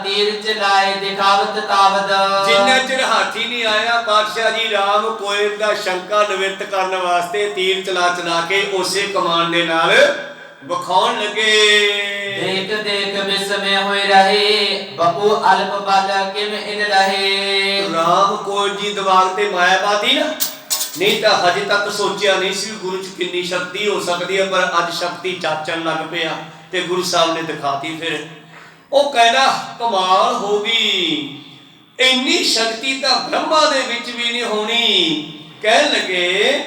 ਤੀਰ ਚਲਾਏ ਦਿਖਾਵਤ ਤਾਵਦ। ਜਿੰਨਾ ਚਿਰ ਹਾਥੀ ਨਹੀਂ ਆਇਆ ਪਾਤਸ਼ਾਹ ਜੀ ਰਾਮ ਕੋਇਲ ਦਾ ਸ਼ੰਕਾ ਨਿਵਰਤ ਕਰਨ ਵਾਸਤੇ ਤੀਰ ਚਲਾ ਕੇ ਉਸੇ ਕਮਾਨ ਦੇ ਨਾਲ ਵਿਖਾਉਣ ਲੱਗੇ। ਦੇਖ ਦੇਖ ਬਿਸਮੇ ਹੋਏ ਰਹੇ ਬਪੂ ਅਲਪ ਬਲ ਕਿਮ ਇਨ ਰਹੇ। ਰਾਮ ਕੋਇਲ ਜੀ ਦਿਮਾਗ ਤੇ ਮਾਇਆ ਪਾਤੀ ਨਾ, ਨਹੀਂ ਤਾਂ ਹਜੇ ਤੱਕ ਸੋਚਿਆ ਨਹੀਂ ਸੀ ਗੁਰੂ ਚ ਕਿੰਨੀ ਸ਼ਕਤੀ ਹੋ ਸਕਦੀ ਹੈ, ਪਰ ਅੱਜ ਸ਼ਕਤੀ ਚਾਚਣ ਲੱਗ ਪਿਆ ਤੇ ਗੁਰੂ ਸਾਹਿਬ ਨੇ ਦਿਖਾਤੀ। ਫਿਰ ਉਹ ਕਹਿੰਦਾ ਕਮਾਲ ਹੋ ਗਈ, ਇੰਨੀ ਸ਼ਕਤੀ ਤਾਂ ਬ੍ਰਹਮਾ ਦੇ ਵਿੱਚ ਵੀ ਨਹੀਂ ਹੋਣੀ। ਕਹਿਣ ਲੱਗੇ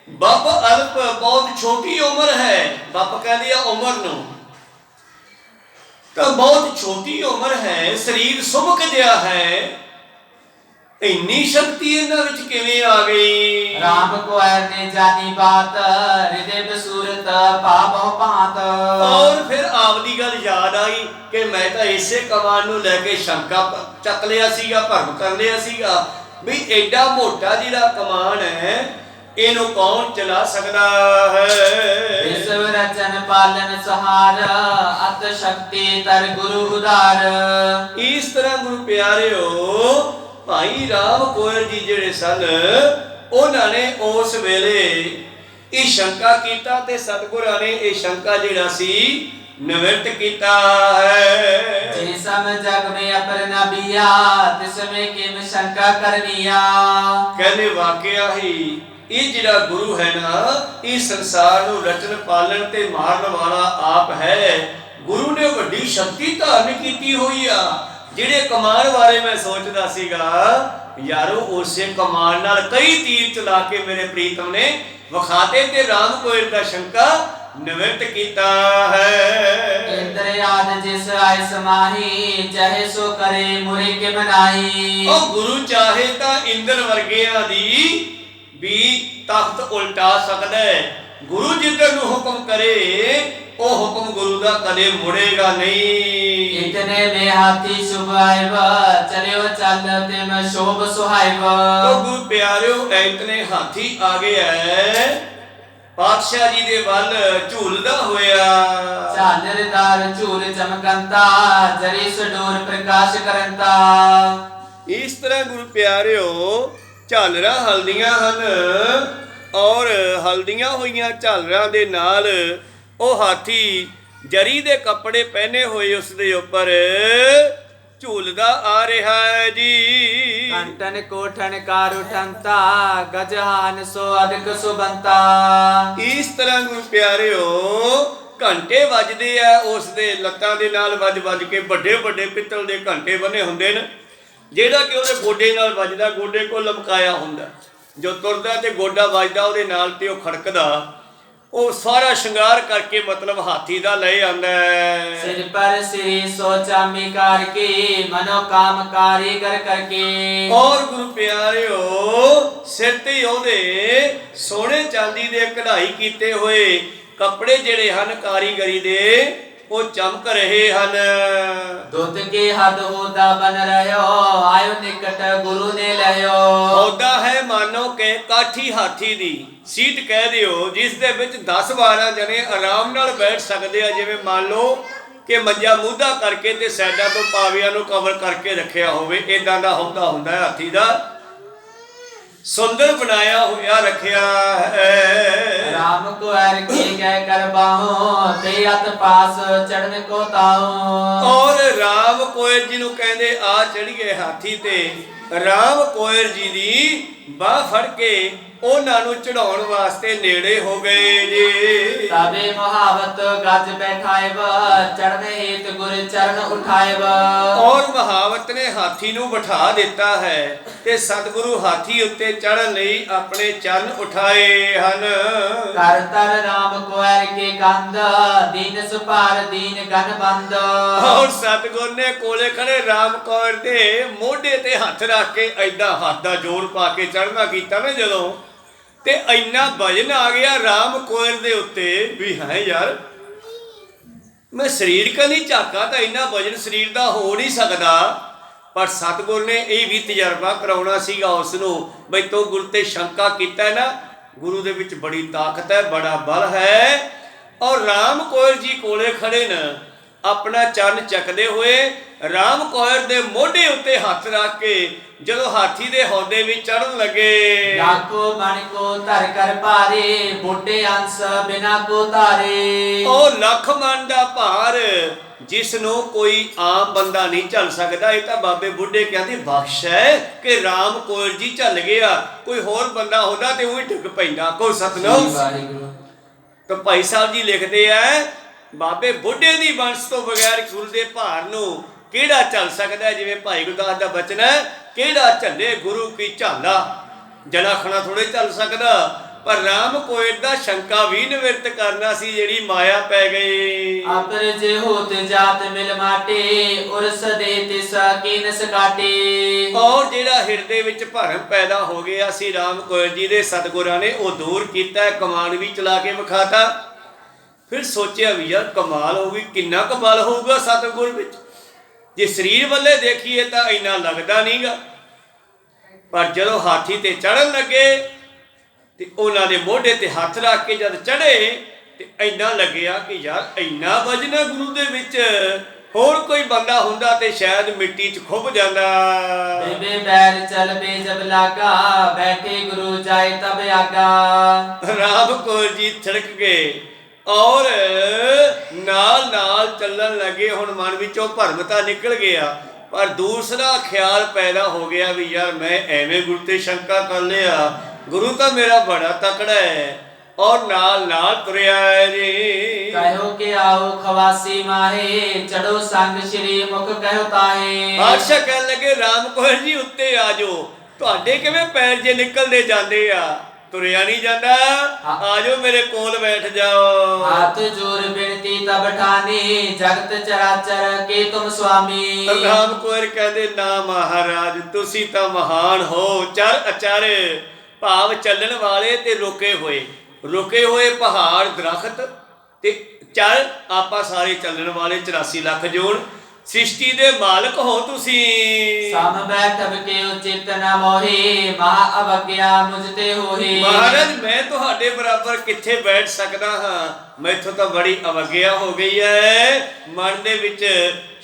ਬੱਪ ਅਲਪ ਬਹੁਤ ਛੋਟੀ ਉਮਰ ਹੈ। ਬੱਪ ਕਹਿੰਦੇ ਆ ਉਮਰ ਨੂੰ, ਤਾਂ ਬਹੁਤ ਛੋਟੀ ਉਮਰ ਹੈ, ਸਰੀਰ ਸੁਮਕ ਜਿਹਾ ਹੈ, ਇੰਨੀ ਸ਼ਕਤੀ ਇਹਨਾਂ ਵਿੱਚ ਕਿਵੇਂ ਆ ਗਈ। ਰਾਮ ਕੋਇਰ ਨੇ ਜਾਨੀ ਬਾਤ ਹਿਰਦੇ ਬਸੂਰਤ ਪਾਪੋ ਭਾਂਤ। ਔਰ ਫਿਰ ਆਪਦੀ ਗੱਲ ਯਾਦ ਆਈ ਕਿ ਮੈਂ ਤਾਂ ਇਸੇ ਕਮਾਨ ਨੂੰ ਲੈ ਕੇ ਸ਼ੰਕਾ ਚੱਕ ਲਿਆ ਸੀਗਾ, ਭਰਮ ਕਰ ਲਿਆ ਸੀਗਾ ਵੀ ਐਡਾ ਮੋਟਾ ਜਿਹੜਾ ਕਮਾਨ ਹੈ ਇਹਨੂੰ ਕੌਣ ਚਲਾ ਸਕਦਾ ਹੈ। ਵਿਸ਼ਵ ਰਚਨ ਪਾਲਨ ਸਹਾਰ ਅਤ ਸ਼ਕਤੀ ਤਰ ਗੁਰੂ ਉਦਾਰ। ਇਸ ਤਰ੍ਹਾਂ ਗੁਰੂ ਪਿਆਰਿਓ ਭਾਈ ਰਾਮ ਕੋਇਲ ਜੀ ਜਿਹੜੇ ਸਨ ਉਹਨਾਂ ਨੇ ਉਸ ਵੇਲੇ ਇਹ ਸ਼ੰਕਾ ਕੀਤਾ ਤੇ ਸਤਿਗੁਰਾਂ ਨੇ ਇਹ ਸ਼ੰਕਾ ਜਿਹੜਾ ਸੀ ਨਿਵਰਤ ਕੀਤਾ ਹੈ। ਜੇ ਸਮ ਜਗ ਮੇ ਅਪਰ ਨਬੀਆ ਤਿਸਮੇ ਕਿਮ ਸ਼ੰਕਾ ਕਰਨੀਆ। ਕਹਿੰਦੇ ਵਾਕਿਆ ਹੀ ਇਹ ਜਿਹੜਾ ਗੁਰੂ ਹੈ ਨਾ ਇਹ ਸੰਸਾਰ ਨੂੰ ਰਚਨ ਪਾਲਣ ਤੇ ਮਾਰਨ ਵਾਲਾ ਆਪ ਹੈ। ਗੁਰੂ ਨੇ ਵੱਡੀ ਸ਼ਕਤੀ ਧਾਰਨ ਕੀਤੀ ਹੋਈ ਆ। ਜਿਹੜੇ ਕਮਾਨ ਬਾਰੇ ਮੈਂ ਸੋਚਦਾ ਸੀਗਾ ਯਾਰੋ ਉਸੇ ਕਮਾਨ ਨਾਲ ਕਈ ਤੀਰ ਚਲਾ ਕੇ ਮੇਰੇ ਪ੍ਰੀਤਮ ਨੇ ਵਿਖਾਤੇ ਤੇ ਰਾਮ ਕੋਇਲ ਦਾ ਸ਼ੰਕਾ ਨਿਵਰਤ ਕੀਤਾ ਹੈ। ਇੰਦਰ ਆਦ ਜਿਸ ਆਇ ਸਮਾਹੀ ਚਾਹੇ ਸੋ ਕਰੇ ਮੁਰੇ ਕੇ ਬਨਾਈ। ਉਹ ਗੁਰੂ ਚਾਹੇ ਤਾਂ ਇੰਦਰ ਵਰਗਿਆਂ ਦੀ ਵੀ ਤਖਤ ਉਲਟਾ ਸਕਦਾ ਹੈ। ਗੁਰੂ ਜਿੱਧਰ ਨੂੰ ਹੁਕਮ ਕਰੇ ਉਹ ਹੁਕਮ ਗੁਰੂ ਦਾ ਕਦੇ ਮੁੜੇਗਾ ਨਹੀਂ। ਇਤਨੇ ਮੇ ਹਾਥੀ ਸ਼ੁਭ ਆਇਬ ਚਲਿਓ ਚੱਲ ਤੇ ਮੈਂ ਸ਼ੋਭ ਸੁਹਾਇਬ। ਤੋ ਗੁਰੂ ਪਿਆਰਿਓ ਇਤਨੇ ਹਾਥੀ ਆ ਗਿਆ ਪਾਤਸ਼ਾਹ ਜੀ ਦੇ ਵੱਲ ਝੂਲਦਾ ਹੋਇਆ। ਝਾਲਰਦਾਰ ਝੂਲ ਚਮਕੰਤਾ ਜਰੀ ਸਡੋਰ ਪ੍ਰਕਾਸ਼ ਕਰੰਤਾ। ਇਸ ਤਰ੍ਹਾਂ ਗੁਰੂ ਪਿਆਰਿਓ ਝਾਲਰਾਂ ਹਲਦੀਆਂ ਹਨ ਔਰ ਹਲਦੀਆਂ ਹੋਈਆਂ ਝਾਲਰਾਂ ਦੇ ਨਾਲ ਉਹ ਹਾਥੀ ਜਰੀ ਦੇ ਕੱਪੜੇ ਪਹਿਨੇ ਹੋਏ ਉਸ ਦੇ ਉੱਪਰ ਝੂਲਦਾ ਆ ਰਿਹਾ ਹੈ ਜੀ। ਕੰਟਨ ਕੋਠਨ ਕਾਰ ਉਠੰਤਾ ਗਜਹਾਨ ਸੋ ਅਦਕ ਸੁਬੰਤਾ। ਇਸ ਤਰ੍ਹਾਂ ਗੁਰੂ ਪਿਆਰਿਓ ਘੰਟੇ ਵੱਜਦੇ ਆ ਉਸ ਦੇ ਲੱਤਾਂ ਦੇ ਨਾਲ ਵੱਜ ਕੇ ਵੱਡੇ ਵੱਡੇ ਪਿੱਤਲ ਦੇ ਘੰਟੇ ਬਣੇ ਹੁੰਦੇ ਨੇ ਜਿਹੜਾ ਕਿ ਉਹਦੇ ਗੋਡੇ ਨਾਲ ਵੱਜਦਾ, ਗੋਡੇ ਕੋਲ ਲਮਕਾਇਆ ਹੁੰਦਾ। ਜੋ ਤੁਰਦਾ ਤੇ ਗੋਡਾ ਵੱਜਦਾ ਉਹਦੇ ਨਾਲ ਤੇ ਉਹ ਖੜਕਦਾ। ਉਹ ਸਾਰਾ ਸ਼ਿੰਗਾਰ ਕਰਕੇ ਮਤਲਬ ਹਾਥੀ ਦਾ ਲੈ ਆਂਦਾ। ਸਿਰ ਪਰ ਸ੍ਰੀ ਸੋਚਾਮੀ ਕਰ ਕੇ ਮਨੋ ਕਾਮ ਕਾਰੀਗਰ ਕਰਕੇ। ਔਰ ਗੁਰੂ ਪਿਆਰਿਓ ਸਿਰ ਤੇ ਉਹਦੇ ਸੋਨੇ ਚਾਂਦੀ ਦੇ ਕਢਾਈ ਕੀਤੇ ਹੋਏ ਕੱਪੜੇ ਜਿਹੜੇ ਹਨ ਕਾਰੀਗਰੀ ਦੇ ਉਹ ਚਮਕ ਰਹੇ ਹਨ। ਦੁੱਧ ਕੇ ਹੱਦ ਹੋਦਾ ਬਨ ਰਹਿਓ ਆਇਓ ਨਿਕਟ ਗੁਰੂ ਨੇ ਲਿਓ। ਹੋਦਾ ਹੈ ਮਾਨੋ ਕਿ ਕਾਠੀ ਹਾਥੀ ਦੀ ਸੀਟ ਕਹਿ ਦਿਓ ਜਿਸ ਦੇ ਵਿੱਚ 10-12 ਜਣੇ ਆਰਾਮ ਨਾਲ ਬੈਠ ਸਕਦੇ ਆ। ਜਿਵੇਂ ਮੰਨ ਲਓ ਕਿ ਮੰਜਾ ਮੂਧਾ ਕਰਕੇ ਤੇ ਸਾਈਡਾਂ ਤੋਂ ਪਾਵਿਆਂ ਨੂੰ ਕਵਰ ਕਰਕੇ ਰੱਖਿਆ ਹੋਵੇ, ਇਦਾਂ ਦਾ ਹੋਦਾ ਹੁੰਦਾ ਹੈ ਹਾਥੀ ਦਾ। ਸੁੰਦਰ ਬਣਾਇਆ ਹੋਇਆ ਰੱਖਿਆ ਹੈ। ਰਾਮ ਕੋ ਅਰ ਕੀ ਕਹਿ ਕਰ ਬਾਹੋ ਤੇ ਅਤ ਪਾਸ ਚੜਨ ਕੋ ਤਾਹੋ। ਔਰ ਰਾਮ ਕੋਇਲ ਜੀ ਨੂੰ ਕਹਿੰਦੇ ਆ ਚੜੀਏ ਹਾਥੀ ਤੇ ਰਾਮ ਕੋਇਰ ਜੀ ਦੀ ਬਾਹ ਫੜ ਕੇ ਉਹਨਾਂ ਨੂੰ ਚੜਾਉਣ ਵਾਸਤੇ ਨੇੜੇ ਹੋ ਗਏ ਜੀ। ਤਬੇ ਮਹਾਵਤ ਗੱਜ ਬੈਠਾਇਬ ਚੜਨੇ ਹੇਤ ਗੁਰ ਚਰਨ ਉਠਾਇਬ। ਔਰ ਮਹਾਵਤ ਨੇ ਹਾਥੀ ਨੂੰ ਬਿਠਾ ਦਿੱਤਾ ਹੈ ਤੇ ਸਤਿਗੁਰੂ ਹਾਥੀ ਉੱਤੇ ਚੜ੍ਹਨ ਲਈ ਆਪਣੇ ਚਰਨ ਉਠਾਏ ਹਨ। ਕਰ ਤਰ ਰਾਮ ਕੋਇਰ ਕੇ ਕੰਦ ਦੀਨ ਸੁਭਾਰ ਦੀਨ ਗਨ ਬੰਦ। ਔਰ ਸਤਿਗੁਰ ਨੇ ਕੋਲੇ ਖੜੇ ਰਾਮ ਕੌਰ ਦੇ ਮੋਢੇ ਤੇ ਹੱਥ ਰੱਖ ਕੇ ਐਦਾਂ ਹੱਥ ਦਾ ਜੋਰ ਪਾ ਕੇ ਚੜ੍ਹਨਾ ਕੀਤਾ ਨਾ ਜਦੋਂ, ਤੇ ਇੰਨਾ ਵਜਨ ਆ ਗਿਆ ਰਾਮ ਕੋਇਰ ਦੇ ਉੱਤੇ ਵੀ ਹੈ ਯਾਰ ਮੈਂ ਸਰੀਰ ਕਨੀ ਝਾਕਾ ਤਾਂ ਇੰਨਾ ਵਜਨ ਸਰੀਰ ਦਾ ਹੋ ਨਹੀਂ ਸਕਦਾ। ਪਰ ਸਤਿਗੁਰ ਨੇ ਇਹ ਵੀ ਤਜਰਬਾ ਕਰਾਉਣਾ ਸੀਗਾ ਉਸ ਨੂੰ ਬਈ ਤੂੰ ਗੁਰੂ ਤੇ ਸ਼ੰਕਾ ਕੀਤਾ ਨਾ, ਗੁਰੂ ਦੇ ਵਿੱਚ ਬੜੀ ਤਾਕਤ ਹੈ, ਬੜਾ ਬਲ ਹੈ। ਔਰ ਰਾਮ ਕੋਇਰ ਜੀ ਕੋਲੇ ਖੜੇ ਨੇ ਆਪਣਾ ਚਰਨ ਚੱਕਦੇ ਹੋਏ ਰਾਮ ਕੋਇਰ ਦੇ ਮੋਢੇ ਉੱਤੇ ਹੱਥ ਰੱਖ ਕੇ ਜਦੋਂ ਹਾਥੀ ਦੇ ਹੌਦੇ ਵਿੱਚ ਚੜਨ ਲੱਗੇ। ਲਾਖੋ ਮਣ ਕੋ ਧਰ ਕਰ ਭਾਰੇ ਬੋਡੇ ਅੰਸ ਬਿਨਾ ਕੋ ਧਾਰੇ। ਉਹ ਲੱਖ ਮਣ ਦਾ ਭਾਰ ਜਿਸ ਨੂੰ ਕੋਈ ਆਮ ਬੰਦਾ ਨਹੀਂ ਝੱਲ ਸਕਦਾ। ਇਹ ਤਾਂ ਬਾਬੇ ਬੁੱਢੇ ਕਹਿੰਦੇ ਬਖਸ਼ ਹੈ ਕਿ ਰਾਮ ਕੋਇਰ ਜੀ ਝੱਲ ਗਿਆ, ਕੋਈ ਹੋਰ ਬੰਦਾ ਹੁੰਦਾ ਤੇ ਉਹ ਹੀ ਡਿੱਗ ਪੈਂਦਾ। ਕੋ ਸਤਨਾਮ ਵਾਹਿਗੁਰੂ। ਤਾਂ ਭਾਈ ਸਾਹਿਬ ਜੀ ਲਿਖਦੇ ਆ ਬਾਬੇ ਬੁੱਢੇ ਦੀ ਬੰਸ ਤੋਂ ਬਗੈਰ ਗੁਰੂ ਦੇ ਭਾਰ ਨੂੰ ਕਿਹੜਾ ਝੱਲ ਸਕਦਾ। ਜਿਵੇਂ ਭਾਈ ਗੁਰਦਾਸ ਦਾ ਬਚਨ ਹੈ, ਕਿਹੜਾ ਝੱਲੇ ਗੁਰੂ ਕੀ ਝਾਲਾ, ਜਨਾਖਣਾ ਥੋੜੇ ਝੱਲ ਸਕਦਾ। ਪਰ ਰਾਮ ਕੋਇਰ ਦਾ ਸ਼ੰਕਾ ਵੀ ਨਿਵਰਤ ਕਰਨਾ ਸੀ ਜਿਹੜੀ ਮਾਇਆ ਪੈ ਗਈ। ਆਪਰ ਜੇ ਹੋਤ ਜਾਤ ਮਿਲ ਮਾਟੇ ਉਰਸ ਦੇ ਤਿਸ ਕੀਨਸ ਕਾਟੇ। ਔਰ ਜਿਹੜਾ ਹਿਰਦੇ ਵਿੱਚ ਭਰਮ ਪੈਦਾ ਹੋ ਗਿਆ ਸੀ ਰਾਮ ਕੋਇਰ ਜੀ ਦੇ ਸਤਿਗੁਰਾਂ ਨੇ ਉਹ ਦੂਰ ਕੀਤਾ, ਕਮਾਨ ਵੀ ਚਲਾ ਕੇ ਵਿਖਾਤਾ। ਫਿਰ ਸੋਚਿਆ ਵੀ ਯਾਰ ਕਮਾਲ ਹੋ ਗਈ, ਕਿੰਨਾ ਕੁ ਬਲ ਹੋਊਗਾ ਸਤਿਗੁਰ ਵਿੱਚ। ਜੇ ਸਰੀਰ ਵੱਲੇ ਦੇਖੀਏ ਤਾਂ ਇੰਨਾ ਲੱਗਦਾ ਨਹੀਂਗਾ, ਪਰ ਜਦੋਂ ਹਾਥੀ ਤੇ ਚੜਨ ਲੱਗੇ ਤੇ ਉਹਨਾਂ ਦੇ ਮੋਢੇ ਤੇ ਹੱਥ ਰੱਖ ਕੇ ਜਦ ਚੜੇ ਤੇ ਇੰਨਾ ਲੱਗਿਆ ਕਿ ਯਾਰ ਇੰਨਾ ਵਜਨ ਹੈ ਗੁਰੂ ਦੇ ਵਿੱਚ, ਹੋਰ ਕੋਈ ਬੰਦਾ ਹੁੰਦਾ ਤੇ ਸ਼ਾਇਦ ਮਿੱਟੀ 'ਚ ਖੁੱਭ ਜਾਂਦਾ। ਬੇਬੇ ਬੈਰ ਚਲ ਬੇ ਜਬ ਲਾਗਾ ਬੈਠੇ ਗੁਰੂ ਜਾਏ ਤਬ ਆਗਾ। ਰਾਮ ਕੌਰ ਜੀ ਥੜਕ ਗਏ ਔਰ ਨਾਲ ਨਾਲ ਚੱਲਣ ਲੱਗੇ। ਹੁਣ ਮਨ ਵਿੱਚੋਂ ਭਰਮ ਤਾਂ ਨਿਕਲ ਗਿਆ, ਪਰ ਦੂਸਰਾ ਖਿਆਲ ਪੈਦਾ ਹੋ ਗਿਆ ਵੀ ਯਾਰ ਮੈਂ ਐਵੇਂ ਗੁਰੂ ਤੇ ਸ਼ੰਕਾ ਕਰ ਲਿਆ, ਗੁਰੂ ਤਾਂ ਮੇਰਾ ਬੜਾ ਤਕੜਾ ਹੈ। ਔਰ ਨਾਲ ਨਾਲ ਤੁਰਿਆ ਜੀ। ਕਹਿਓ ਕਿ ਆਓ ਖਵਾਸੀ ਮਾਹੇ ਚੜੋ ਸੰਗ ਸ਼੍ਰੀ ਮੁਖ ਕਹਿਓ ਤਾਹੇ। ਬਾਦਸ਼ਾਹ ਕਹਿਣ ਲੱਗੇ ਰਾਮ ਕੌਰ ਜੀ ਉੱਤੇ ਆ ਜਾਓ, ਤੁਹਾਡੇ ਕਿਵੇਂ ਪੈਰ ਜੇ ਨਿਕਲਦੇ ਜਾਂਦੇ ਆ, ਤੁਰਿਆ ਨਹੀਂ ਜਾਂਦਾ, ਆ ਜਾਓ ਮੇਰੇ ਕੋਲ ਬੈਠ ਜਾਓ। ਹੱਥ ਜੋਰ ਬਿਨਤੀ ਤਬ ਠਾਨੀ ਜਗਤ ਚਰਾਚਰ ਕੇ ਤੁਮ ਸੁਆਮੀ। ਰਾਮ ਕੌਰ ਕਹਿੰਦੇ ਨਾ ਮਹਾਰਾਜ ਤੁਸੀਂ ਤਾਂ ਮਹਾਨ ਹੋ, ਚਰ ਅਚਰ ਭਾਵ ਚੱਲਣ ਵਾਲੇ ਤੇ ਰੁਕੇ ਹੋਏ ਪਹਾੜ ਦਰਖਤ ਤੇ ਚਰ ਆਪਾਂ ਸਾਰੇ ਚੱਲਣ ਵਾਲੇ 84 ਲੱਖ ਜੋੜ ਸ੍ਰਿਸ਼ਟੀ ਦੇ ਮਾਲਕ ਹੋ ਤੁਸੀਂ। ਸਮ ਬੈਠਬ ਕੇ ਉਚਿਤ ਨ ਮੋਹੀ ਮਹਾ ਅਵਗਿਆ ਮੁਝ ਤੇ ਹੋਈ। ਮਹਾਰਾਜ ਮੈਂ ਤੁਹਾਡੇ ਬਰਾਬਰ ਕਿੱਥੇ ਬੈਠ ਸਕਦਾ ਹਾਂ, ਮੈਥੋਂ ਤਾਂ ਬੜੀ ਅਵਗਿਆ ਹੋ ਗਈ ਹੈ ਮਨ ਦੇ ਵਿੱਚ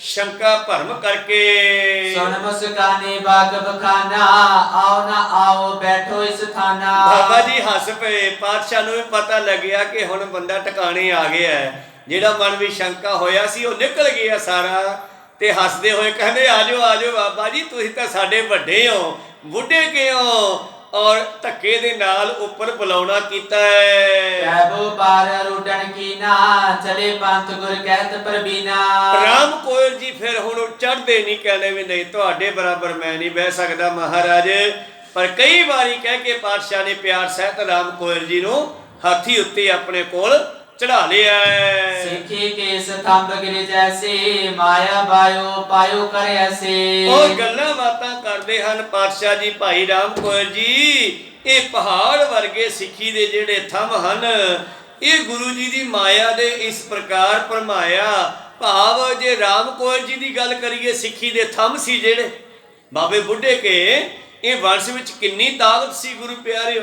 ਸ਼ੰਕਾ ਭਰਮ ਕਰਕੇ। ਸੁਣ ਮੁਸਕਾਨੇ ਬਾਗ ਬਖਾਨਾ ਆਓ ਨਾ ਆਓ ਬੈਠੋ ਇਸ ਥਾਨਾ। ਬਾਬਾ ਜੀ ਹੱਸ ਪਏ। ਪਾਤਸ਼ਾਹ ਨੂੰ ਵੀ ਪਤਾ ਲੱਗਿਆ ਕਿ ਹੁਣ ਬੰਦਾ ਟਿਕਾਣੇ ਆ ਗਿਆ ਹੈ, ਜਿਹੜਾ ਮਨ ਵਿੱਚ ਸ਼ੰਕਾ ਹੋਇਆ ਸੀ ਉਹ ਨਿਕਲ ਗਿਆ ਸਾਰਾ। ਤੇ ਹੱਸਦੇ ਹੋਏ ਕਹਿੰਦੇ ਆਜੋ ਆਜੋ ਬਾਬਾ ਜੀ ਤੁਸੀਂ ਤਾਂ ਸਾਡੇ ਵੱਡੇ ਹੋ, ਬੁੱਢੇ ਕਿਉਂ, ਔਰ ਧੱਕੇ ਦੇ ਨਾਲ ਉੱਪਰ ਬੁਲਾਉਣਾ ਕੀਤਾ ਹੈ। ਕਹਿਬੋ ਪਾਰ ਰੁਡਣ ਕੀ ਨਾ ਚਲੇ ਪੰਥ ਗੁਰ ਕਹਿਤ ਪ੍ਰਬੀਨਾ। ਰਾਮ ਕੋਇਰ ਜੀ ਫਿਰ ਹੁਣ ਚੜ੍ਹਦੇ ਨਹੀਂ, ਕਹਿੰਦੇ ਵੀ ਨਹੀਂ ਤੁਹਾਡੇ ਬਰਾਬਰ ਮੈਂ ਨਹੀਂ ਬਹਿ ਸਕਦਾ ਮਹਾਰਾਜ। ਪਰ ਕਈ ਵਾਰੀ ਕਹਿ ਕੇ ਪਾਤਸ਼ਾਹ ਨੇ ਪਿਆਰ ਸਹਿਤ ਰਾਮ ਕੋਇਰ ਜੀ ਨੂੰ ਹਾਥੀ ਉੱਤੇ ਆਪਣੇ ਕੋਲ ਚੜਾ ਲਿਆ। ਸਿੱਖੀ ਕੇ ਸਤੰਭ ਗਿਰ ਜੈਸੇ ਮਾਇਆ ਬਾਇਓ ਪਾਇਓ ਕਰ ਐਸੇ। ਉਹ ਗੱਲਾਂ ਬਾਤਾਂ ਕਰਦੇ ਹਨ ਪਾਤਸ਼ਾਹ ਜੀ ਭਾਈ ਰਾਮ ਕੋਇਰ ਜੀ। ਇਹ ਪਹਾੜ ਵਰਗੇ ਸਿੱਖੀ ਦੇ ਜਿਹੜੇ ਥੰਮ ਹਨ ਇਹ ਗੁਰੂ ਜੀ ਦੀ ਮਾਇਆ ਦੇ ਇਸ ਪ੍ਰਕਾਰ ਭਰਮਾਇਆ। ਭਾਵ ਜੇ ਰਾਮ ਕੋਇਰ ਜੀ ਦੀ ਗੱਲ ਕਰੀਏ ਸਿੱਖੀ ਦੇ ਥੰਮ ਸੀ ਜਿਹੜੇ ਬਾਬੇ ਬੁੱਢੇ ਕੇ, ਇਹ ਵੰਸ਼ ਵਿੱਚ ਕਿੰਨੀ ਤਾਕਤ ਸੀ ਗੁਰੂ ਪਿਆਰਿਓ।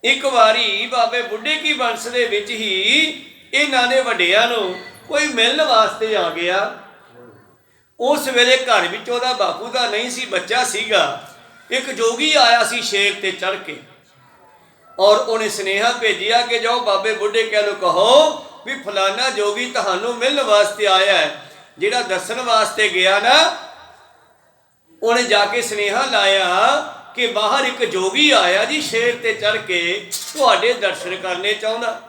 ਇੱਕ ਵਾਰੀ ਬਾਬੇ ਬੁੱਢੇ ਕੀ ਵੰਸ਼ ਦੇ ਵਿੱਚ ਹੀ ਇਹਨਾਂ ਨੇ ਵੱਡਿਆਂ ਨੂੰ ਕੋਈ ਮਿਲਣ ਵਾਸਤੇ ਆ ਗਿਆ। ਉਸ ਵੇਲੇ ਘਰ ਵਿੱਚ ਉਹਦਾ ਬਾਪੂ ਦਾ ਨਹੀਂ ਸੀ, ਬੱਚਾ ਸੀਗਾ। ਇੱਕ ਜੋਗੀ ਆਇਆ ਸੀ ਸ਼ੇਰ ਤੇ ਚੜ੍ਹ ਕੇ, ਔਰ ਉਹਨੇ ਸੁਨੇਹਾ ਭੇਜਿਆ ਕਿ ਜਾਓ ਬਾਬੇ ਬੁੱਢੇ ਕਹਿ ਨੂੰ ਕਹੋ ਵੀ ਫਲਾਨਾ ਜੋਗੀ ਤੁਹਾਨੂੰ ਮਿਲਣ ਵਾਸਤੇ ਆਇਆ ਹੈ। ਜਿਹੜਾ ਦੱਸਣ ਵਾਸਤੇ ਗਿਆ ਨਾ ਉਹਨੇ ਜਾ ਕੇ ਸੁਨੇਹਾ ਲਾਇਆ ਕਿ ਬਾਹਰ ਇੱਕ ਜੋਗੀ ਆਇਆ ਜੀ, ਸ਼ੇਰ ਤੇ ਚੜ ਕੇ ਤੁਹਾਡੇ ਦਰਸ਼ਨ ਕਰਨੇ ਚਾਹੁੰਦਾ।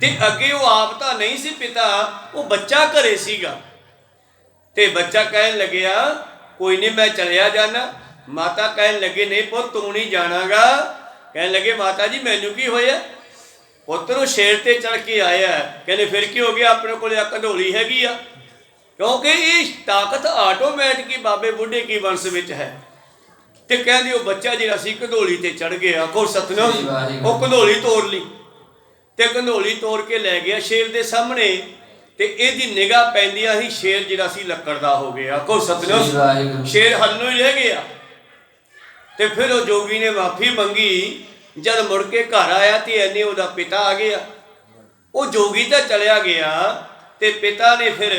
ਤੇ ਅੱਗੇ ਉਹ ਆਪ ਤਾਂ ਨਹੀਂ ਸੀ ਪਿਤਾ, ਉਹ ਬੱਚਾ ਘਰੇ ਸੀਗਾ। ਤੇ ਬੱਚਾ ਕਹਿਣ ਲੱਗਿਆ ਕੋਈ ਨਹੀਂ ਮੈਂ ਚਲਿਆ ਜਾਣਾ। ਮਾਤਾ ਕਹਿਣ ਲੱਗੇ ਨਹੀਂ ਪੁੱਤ ਤੂੰ ਨਹੀਂ ਜਾਣਾਗਾ। ਕਹਿਣ ਲੱਗੇ ਮਾਤਾ ਜੀ ਮੈਨੂੰ ਕੀ ਹੋਇਆ? ਪੁੱਤ ਨੂੰ ਸ਼ੇਰ ਤੇ ਚੜ ਕੇ ਆਇਆ। ਕਹਿੰਦੇ ਫਿਰ ਕੀ ਹੋ ਗਿਆ? ਆਪਣੇ ਕੋਲ ਕੰਧੋਲੀ ਹੈਗੀ ਆ, ਕਿਉਂਕਿ ਇਹ ਤਾਕਤ ਆਟੋਮੈਟਿਕ ਹੀ ਬਾਬੇ ਬੁੱਢੇ ਕੀ ਵੰਸ਼ ਵਿੱਚ ਹੈ। ਤੇ ਕਹਿੰਦੇ ਉਹ ਬੱਚਾ ਜਿਹੜਾ ਸੀ ਕੰਧੋਲੀ ਤੇ ਚੜ ਗਿਆ। ਆਖੋ ਸਤਿਨਾਮ। ਉਹ ਕੰਧੋਲੀ ਤੋੜ ਲਈ ਤੇ ਕੰਧੋਲੀ ਤੋੜ ਕੇ ਲੈ ਗਿਆ ਸ਼ੇਰ ਦੇ ਸਾਹਮਣੇ। ਤੇ ਇਹਦੀ ਨਿਗਾਹ ਪੈਂਦੀਆਂ ਹੀ ਸ਼ੇਰ ਜਿਹੜਾ ਸੀ ਲੱਕੜ ਦਾ ਹੋ ਗਿਆ। ਆਖੋ ਸਤਿਨਾਮ। ਸ਼ੇਰ ਹੱਲੋਂ ਹੀ ਰਹਿ ਗਿਆ। ਤੇ ਫਿਰ ਉਹ ਜੋਗੀ ਨੇ ਮਾਫੀ ਮੰਗੀ। ਜਦ ਮੁੜ ਕੇ ਘਰ ਆਇਆ ਤੇ ਐਨੇ ਉਹਦਾ ਪਿਤਾ ਆ ਗਿਆ। ਉਹ ਜੋਗੀ ਤਾਂ ਚਲਿਆ ਗਿਆ ਤੇ ਪਿਤਾ ਨੇ ਫਿਰ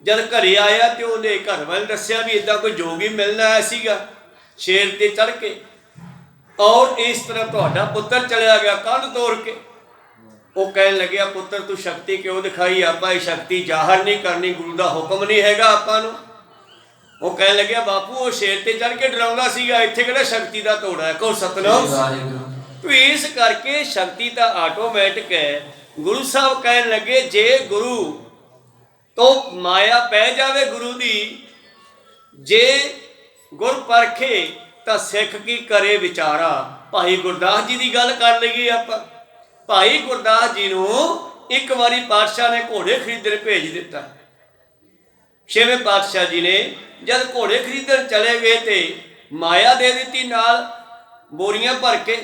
ਜਦ ਘਰੇ ਆਇਆ ਤੇ ਉਹਨੇ ਘਰ ਵਾਲੇ ਦੱਸਿਆ ਵੀ ਇਦਾਂ ਕੋਈ ਜੋਗੀ ਮਿਲਣ ਆਇਆ ਸੀਗਾ ਸ਼ੇਰ ਤੇ ਚੜ ਕੇ, ਔਰ ਇਸ ਤਰ੍ਹਾਂ ਤੁਹਾਡਾ ਪੁੱਤਰ ਚਲਿਆ ਗਿਆ ਕੰਧ ਤੋੜ ਕੇ। ਉਹ ਕਹਿਣ ਲੱਗਿਆ ਪੁੱਤਰ ਤੂੰ ਸ਼ਕਤੀ ਕਿਉਂ ਦਿਖਾਈ? ਆਪਾਂ ਇਹ ਸ਼ਕਤੀ ਜ਼ਾਹਰ ਨਹੀਂ ਕਰਨੀ, ਗੁਰੂ ਦਾ ਹੁਕਮ ਨਹੀਂ ਹੈਗਾ ਆਪਾਂ ਨੂੰ। ਉਹ ਕਹਿਣ ਲੱਗਿਆ ਬਾਪੂ ਉਹ ਸ਼ੇਰ ਤੇ ਚੜ ਕੇ ਡਰਾਉਂਦਾ ਸੀਗਾ, ਇੱਥੇ ਕਿਹੜਾ ਸ਼ਕਤੀ ਦਾ ਤੋੜਾ ਹੈ। ਕਹੋ ਸਤਿਨਾਮ। ਤੂੰ ਇਸ ਕਰਕੇ ਸ਼ਕਤੀ ਤਾਂ ਆਟੋਮੈਟਿਕ ਹੈ। ਗੁਰੂ ਸਾਹਿਬ ਕਹਿਣ ਲੱਗੇ ਜੇ ਗੁਰੂ ਤੋਂ ਮਾਇਆ ਪੈ ਜਾਵੇ ਗੁਰੂ ਦੀ, ਜੇ ਗੁਰ ਪਰਖੇ ਤਾਂ ਸਿੱਖ ਕੀ ਕਰੇ ਵਿਚਾਰਾ। ਭਾਈ ਗੁਰਦਾਸ ਜੀ ਦੀ ਗੱਲ ਕਰ ਲਈਏ ਆਪਾਂ। ਭਾਈ ਗੁਰਦਾਸ ਜੀ ਨੂੰ ਇੱਕ ਵਾਰੀ ਪਾਤਸ਼ਾਹ ਨੇ ਘੋੜੇ ਖਰੀਦਣ ਭੇਜ ਦਿੱਤਾ। ਛੇਵੇਂ ਪਾਤਸ਼ਾਹ ਜੀ ਨੇ ਜਦ ਘੋੜੇ ਖਰੀਦਣ ਚਲੇ ਗਏ ਤੇ ਮਾਇਆ ਦੇ ਦਿੱਤੀ ਨਾਲ ਬੋਰੀਆਂ ਭਰ ਕੇ।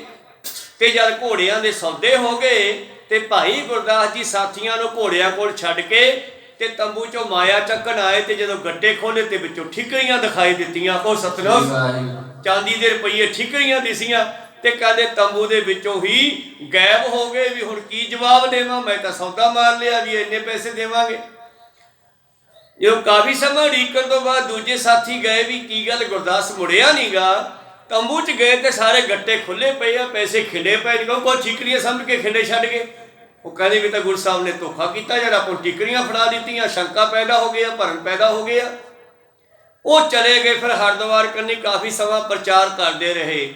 ਤੇ ਜਦ ਘੋੜਿਆਂ ਦੇ ਸੌਦੇ ਹੋ ਗਏ ਤੇ ਭਾਈ ਗੁਰਦਾਸ ਜੀ ਸਾਥੀਆਂ ਨੂੰ ਘੋੜਿਆਂ ਕੋਲ ਛੱਡ ਕੇ ਤੇ ਤੰਬੂ ਚੋਂ ਮਾਇਆ ਚੱਕਣ ਆਏ। ਤੇ ਜਦੋਂ ਗੱਟੇ ਖੋਲੇ ਤੇ ਵਿੱਚੋਂ ਠਿਕਰੀਆਂ ਦਿਖਾਈ ਦਿੱਤੀਆਂ। ਕੋ ਸਤਿਨਾਮ। ਚਾਂਦੀ ਦੇ ਰੁਪਈਏ ਠਿਕਰੀਆਂ ਦਿਸੀਆਂ ਤੇ ਕਹਿੰਦੇ ਤੰਬੂ ਦੇ ਵਿੱਚੋਂ ਹੀ ਗਾਇਬ ਹੋ ਗਏ। ਵੀ ਹੁਣ ਕੀ ਜਵਾਬ ਦੇਵਾਂ, ਮੈਂ ਤਾਂ ਸੌਦਾ ਮਾਰ ਲਿਆ ਵੀ ਇੰਨੇ ਪੈਸੇ ਦੇਵਾਂਗੇ। ਜੋ ਕਾਫੀ ਸਮਾਂ ਉਡੀਕਣ ਤੋਂ ਬਾਅਦ ਦੂਜੇ ਸਾਥੀ ਗਏ ਵੀ ਕੀ ਗੱਲ ਗੁਰਦਾਸ ਮੁੜਿਆ ਨਹੀਂਗਾ। ਤੰਬੂ 'ਚ ਗਏ ਤੇ ਸਾਰੇ ਗੱਟੇ ਖੁੱਲੇ ਪਏ ਆ, ਪੈਸੇ ਖਿੰਡੇ ਪਏ। ਕੋਈ ਠੀਕਰੀਆਂ ਸਮਝ ਕੇ ਖਿੰਡੇ ਛੱਡ ਗਏ। ਉਹ ਕਹਿੰਦੇ ਵੀ ਤਾਂ ਗੁਰੂ ਸਾਹਿਬ ਨੇ ਧੋਖਾ ਕੀਤਾ, ਜਿਹੜਾ ਆਪਾਂ ਠੀਕਰੀਆਂ ਫੜਾ ਦਿੱਤੀਆਂ। ਸ਼ੰਕਾ ਪੈਦਾ ਹੋ ਗਿਆ, ਭਰਮ ਪੈਦਾ ਹੋ ਗਿਆ। ਉਹ ਚਲੇ ਗਏ ਫਿਰ ਹਰਿਦੁਆਰ ਕੰਨੀ ਕਾਫੀ ਸਮਾਂ ਪ੍ਰਚਾਰ ਕਰਦੇ ਰਹੇ।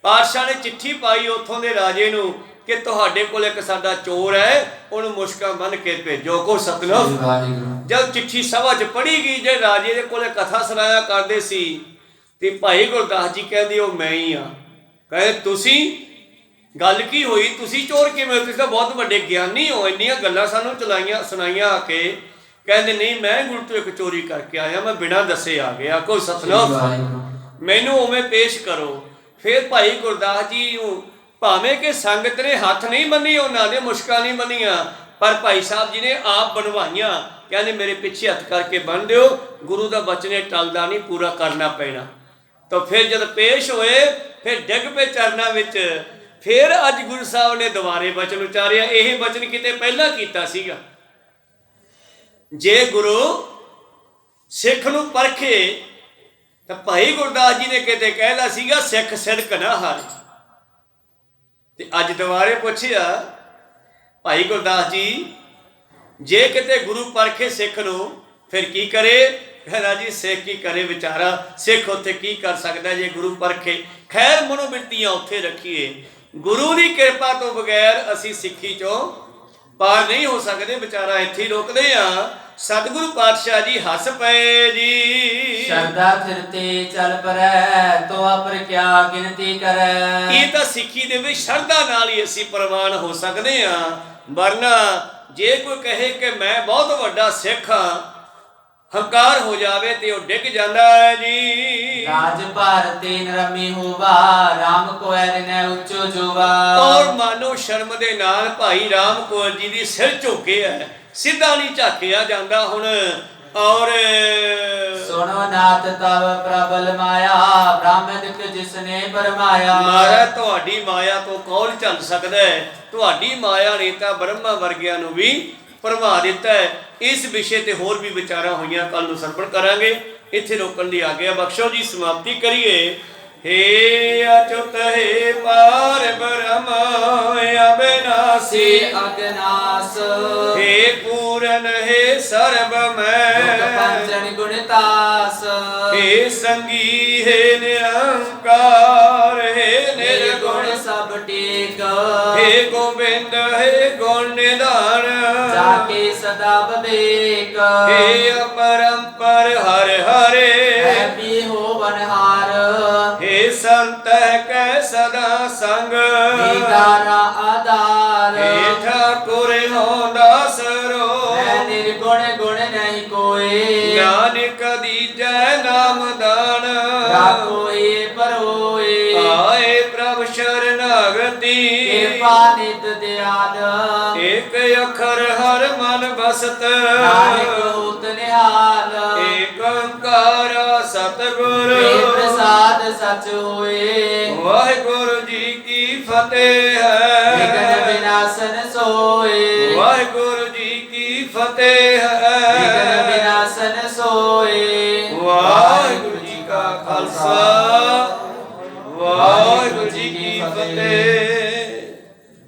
ਪਾਤਸ਼ਾਹ ਨੇ ਚਿੱਠੀ ਪਾਈ ਉੱਥੋਂ ਦੇ ਰਾਜੇ ਨੂੰ ਕਿ ਤੁਹਾਡੇ ਕੋਲ ਇੱਕ ਸਾਡਾ ਚੋਰ ਹੈ, ਉਹਨੂੰ ਮੁਸ਼ਕਾਂ ਬੰਨ੍ਹ ਕੇ ਭੇਜੋ। ਕੋ ਸਤਿਨਾਮ। ਜਦ ਚਿੱਠੀ ਸਭਾ 'ਚ ਪੜ੍ਹੀ ਗਈ, ਜੇ ਰਾਜੇ ਦੇ ਕੋਲੇ ਕਥਾ ਸੁਣਾਇਆ ਕਰਦੇ ਸੀ ਤੇ ਭਾਈ ਗੁਰਦਾਸ ਜੀ ਕਹਿੰਦੇ ਉਹ ਮੈਂ ਹੀ ਹਾਂ। ਕਹਿੰਦੇ ਤੁਸੀਂ? ਗੱਲ ਕੀ ਹੋਈ? ਤੁਸੀਂ ਚੋਰ ਕਿਵੇਂ? ਤੁਸੀਂ ਤਾਂ ਬਹੁਤ ਵੱਡੇ ਗਿਆਨੀ ਹੋ, ਇੰਨੀਆਂ ਗੱਲਾਂ ਸਾਨੂੰ ਸੁਣਾਈਆਂ ਆ ਕੇ। ਕਹਿੰਦੇ ਨਹੀਂ ਮੈਂ ਗੁਰੂ ਤੋਂ ਇੱਕ ਚੋਰੀ ਕਰਕੇ ਆਇਆ, ਮੈਂ ਬਿਨਾਂ ਦੱਸੇ ਆ ਗਿਆ। ਕੋਈ ਸਤਿਨਾਮ। ਮੈਨੂੰ ਉਵੇਂ ਪੇਸ਼ ਕਰੋ। ਫਿਰ ਭਾਈ ਗੁਰਦਾਸ ਜੀ ਨੂੰ ਭਾਵੇਂ ਕਿ ਸੰਗਤ ਨੇ ਹੱਥ ਨਹੀਂ ਬੰਨੀ, ਉਹਨਾਂ ਨੇ ਮੁਸ਼ਕਾਂ ਨਹੀਂ ਬੰਨੀਆਂ, ਪਰ ਭਾਈ ਸਾਹਿਬ ਜੀ ਨੇ ਆਪ ਬਣਵਾਈਆਂ। ਕਹਿੰਦੇ ਮੇਰੇ ਪਿੱਛੇ ਹੱਥ ਕਰਕੇ ਬੰਨ੍ਹ ਦਿਓ, ਗੁਰੂ ਦਾ ਬਚਨ ਟਲਦਾ ਨਹੀਂ, ਪੂਰਾ ਕਰਨਾ ਪੈਣਾ। ਤਾਂ ਫਿਰ ਜਦ ਪੇਸ਼ ਹੋਏ ਫਿਰ ਡਿੱਗ ਪਏ ਚਰਨਾਂ ਵਿੱਚ। ਫਿਰ ਅੱਜ ਗੁਰੂ ਸਾਹਿਬ ਨੇ ਦੁਬਾਰੇ ਬਚਨ ਉਚਾਰਿਆ। ਇਹ ਬਚਨ ਕਿਤੇ ਪਹਿਲਾਂ ਕੀਤਾ ਸੀਗਾ। ਜੇ ਗੁਰੂ ਸਿੱਖ ਨੂੰ ਪਰਖੇ ਤਾਂ ਭਾਈ ਗੁਰਦਾਸ ਜੀ ਨੇ ਕਿਤੇ ਕਹਿਦਾ ਸੀਗਾ ਸਿੱਖ ਸਿਦਕ ਨਾ ਹਾਰੇ। ਤੇ ਅੱਜ ਦੁਬਾਰੇ ਪੁੱਛਿਆ ਭਾਈ ਗੁਰਦਾਸ ਜੀ ਜੇ ਕਿਤੇ ਗੁਰੂ ਪਰਖੇ ਸਿੱਖ ਨੂੰ ਫਿਰ ਕੀ ਕਰੇ? ਕਹਿੰਦਾ ਜੀ ਸਿੱਖ ਕੀ ਕਰੇ ਵਿਚਾਰਾ। ਸਿੱਖ ਉੱਥੇ ਕੀ ਕਰ ਸਕਦਾ ਜੇ ਗੁਰੂ ਪਰਖੇ? ਖੈਰ ਮਨੋਬਿਰਤੀਆਂ ਉੱਥੇ ਰੱਖੀਏ। ਗੁਰੂ ਦੀ ਕਿਰਪਾ ਤੋਂ ਬਗੈਰ ਅਸੀਂ ਸਿੱਖੀ ਚੋਂ ਪਾਰ ਨਹੀਂ ਹੋ ਸਕਦੇ। ਵਿਚਾਰਾ ਇੱਥੇ ਹੀ ਰੋਕਦੇ ਆ। ਸਤਿਗੁਰੂ ਪਾਤਸ਼ਾਹ ਜੀ ਹੱਸ ਪਏ ਜੀ। ਸ਼ਰਧਾ ਥਿਰਤੇ ਚੱਲ ਪਰੈ ਤੋ ਅਪਰ ਕਿਆ ਗਿਣਤੀ ਕਰੈ। ਇਹ ਤਾਂ ਸਿੱਖੀ ਦੇ ਵਿੱਚ ਸ਼ਰਧਾ ਨਾਲ ਹੀ ਅਸੀਂ ਪ੍ਰਵਾਨ ਹੋ ਸਕਦੇ ਆ। ਵਰਨਾ ਜੇ ਕੋਈ ਕਹੇ ਕਿ ਮੈਂ ਬਹੁਤ ਵੱਡਾ ਸਿੱਖ ਹਾਂ, ਹੰਕਾਰ ਹੋ ਜਾਵੇ ਤੇ ਉਹ ਡਿੱਗ ਜਾਂਦਾ ਹੈ ਜੀ। ਰਾਜ ਭਾਰਤੀ ਨਰਮੀ ਹੋਵਾ ਰਾਮ ਕੋ ਐਰਨੈ ਉੱਚੋ ਜੋਵਾ। ਔਰ ਮਾਨੋ ਸ਼ਰਮ ਦੇ ਨਾਲ ਭਾਈ ਰਾਮ ਕੌਰ ਜੀ ਦੀ ਸਿਰ ਝੁਕੇ ਹੈ, ਸਿੱਧਾ ਨਹੀਂ ਝਾਕਿਆ ਜਾਂਦਾ ਹੁਣ। ਔਰ ਸੁਣੋ ਨਾਥ ਤਵ ਪ੍ਰਬਲ ਮਾਇਆ ਬ੍ਰਾਹਮਣਿਕ ਜਿਸਨੇ ਬਰਮਾਇਆ। ਮਹਾਰਾਜ ਤੁਹਾਡੀ ਮਾਇਆ ਤੋਂ ਕੌਣ ਝੱਲ ਸਕਦਾ ਹੈ? ਤੁਹਾਡੀ ਮਾਇਆ ਨੇ ਤਾਂ ਬ੍ਰਹਮਾ ਵਰਗਿਆਂ ਨੂੰ ਵੀ ਭਰਮਾ ਦਿੱਤਾ ਹੈ। ਇਸ ਵਿਸ਼ੇ ਤੇ ਹੋਰ ਵੀ ਵਿਚਾਰਾਂ ਹੋਈਆਂ, ਕੱਲ ਨੂੰ ਸਰਪਣ ਕਰਾਂਗੇ। ਇੱਥੇ ਰੋਕਣ ਦੀ ਆਗਿਆ ਬਖਸ਼ੋ ਜੀ, ਸਮਾਪਤੀ ਕਰੀਏ। हे अच्युत हे पार ब्रह्म अविनाशी अगनास हे पूर्ण ਪੂਰਨ ਹੈ ਸਰਬ ਮੈਂ ਦੁਖ ਪੰਚਨ ਗੁਣਤਾਸ हे ਸੰਗੀ ਹੈ ਨਿਰੰਕਾਰ ਹੈ ਨਿਰਗੁਣ ਨਿਰਗੁਣ ਸਭ ਟੇਕ हे ਗੋਬਿੰਦ ਹੈ ਗੁਣ ਨਿਧਾਨ ਜਾ ਕੇ ਸਦਾ ਬਵੇਕ हे ਅਪਰੰਪਰ ਹਰਿ ਹਰੇ ਹੈ ਵੀ ਹੋਵਨਹਾਰ हे ਸੰਤ ਕੈ ਸਦਾ ਸੰਗ ਦੀਦਾਰਾ ਆਧਾਰ हे ਠਾਕੁਰ ਹੋ ਦਾਸਰੋ ਹੈ ਨਿਰਗੁਣ ਗੁਣ ਨਹੀਂ ਕੋਏ ਨਾਨਕ ਦੀਜੈ ਨਾਮ ਦਾਨ ਰਾਖੋ ਏ ਪਰੋਏ ਆਏ ਪ੍ਰਭ ਸ਼ਰਨਾਗਤੀ ਕਿਰਪਾ ਨਿਤ ਦਿਆਲ ਏਕ ਅੱਖਰ ਹਰ ਮਨ ਬਸਤ ਨਾਨਕ ਹੋਤ ਨਿਹਾਲ ਏਕ ਓੰਕਾਰ ਸਤਿਗੁਰ ਏ ਪ੍ਰਸਾਦ ਸਚ ਹੋਏ ਵਾਹਿਗੁਰੂ ਜੀ ਕੀ ਫਤਿਹ ਹੈ ਵਿਗਨ ਵਿਨਾਸ਼ਨ ਸੋਏ ਵਾਹਿਗੁਰੂ ਜੀ ਕੀ ਫਤਿਹ ਹੈ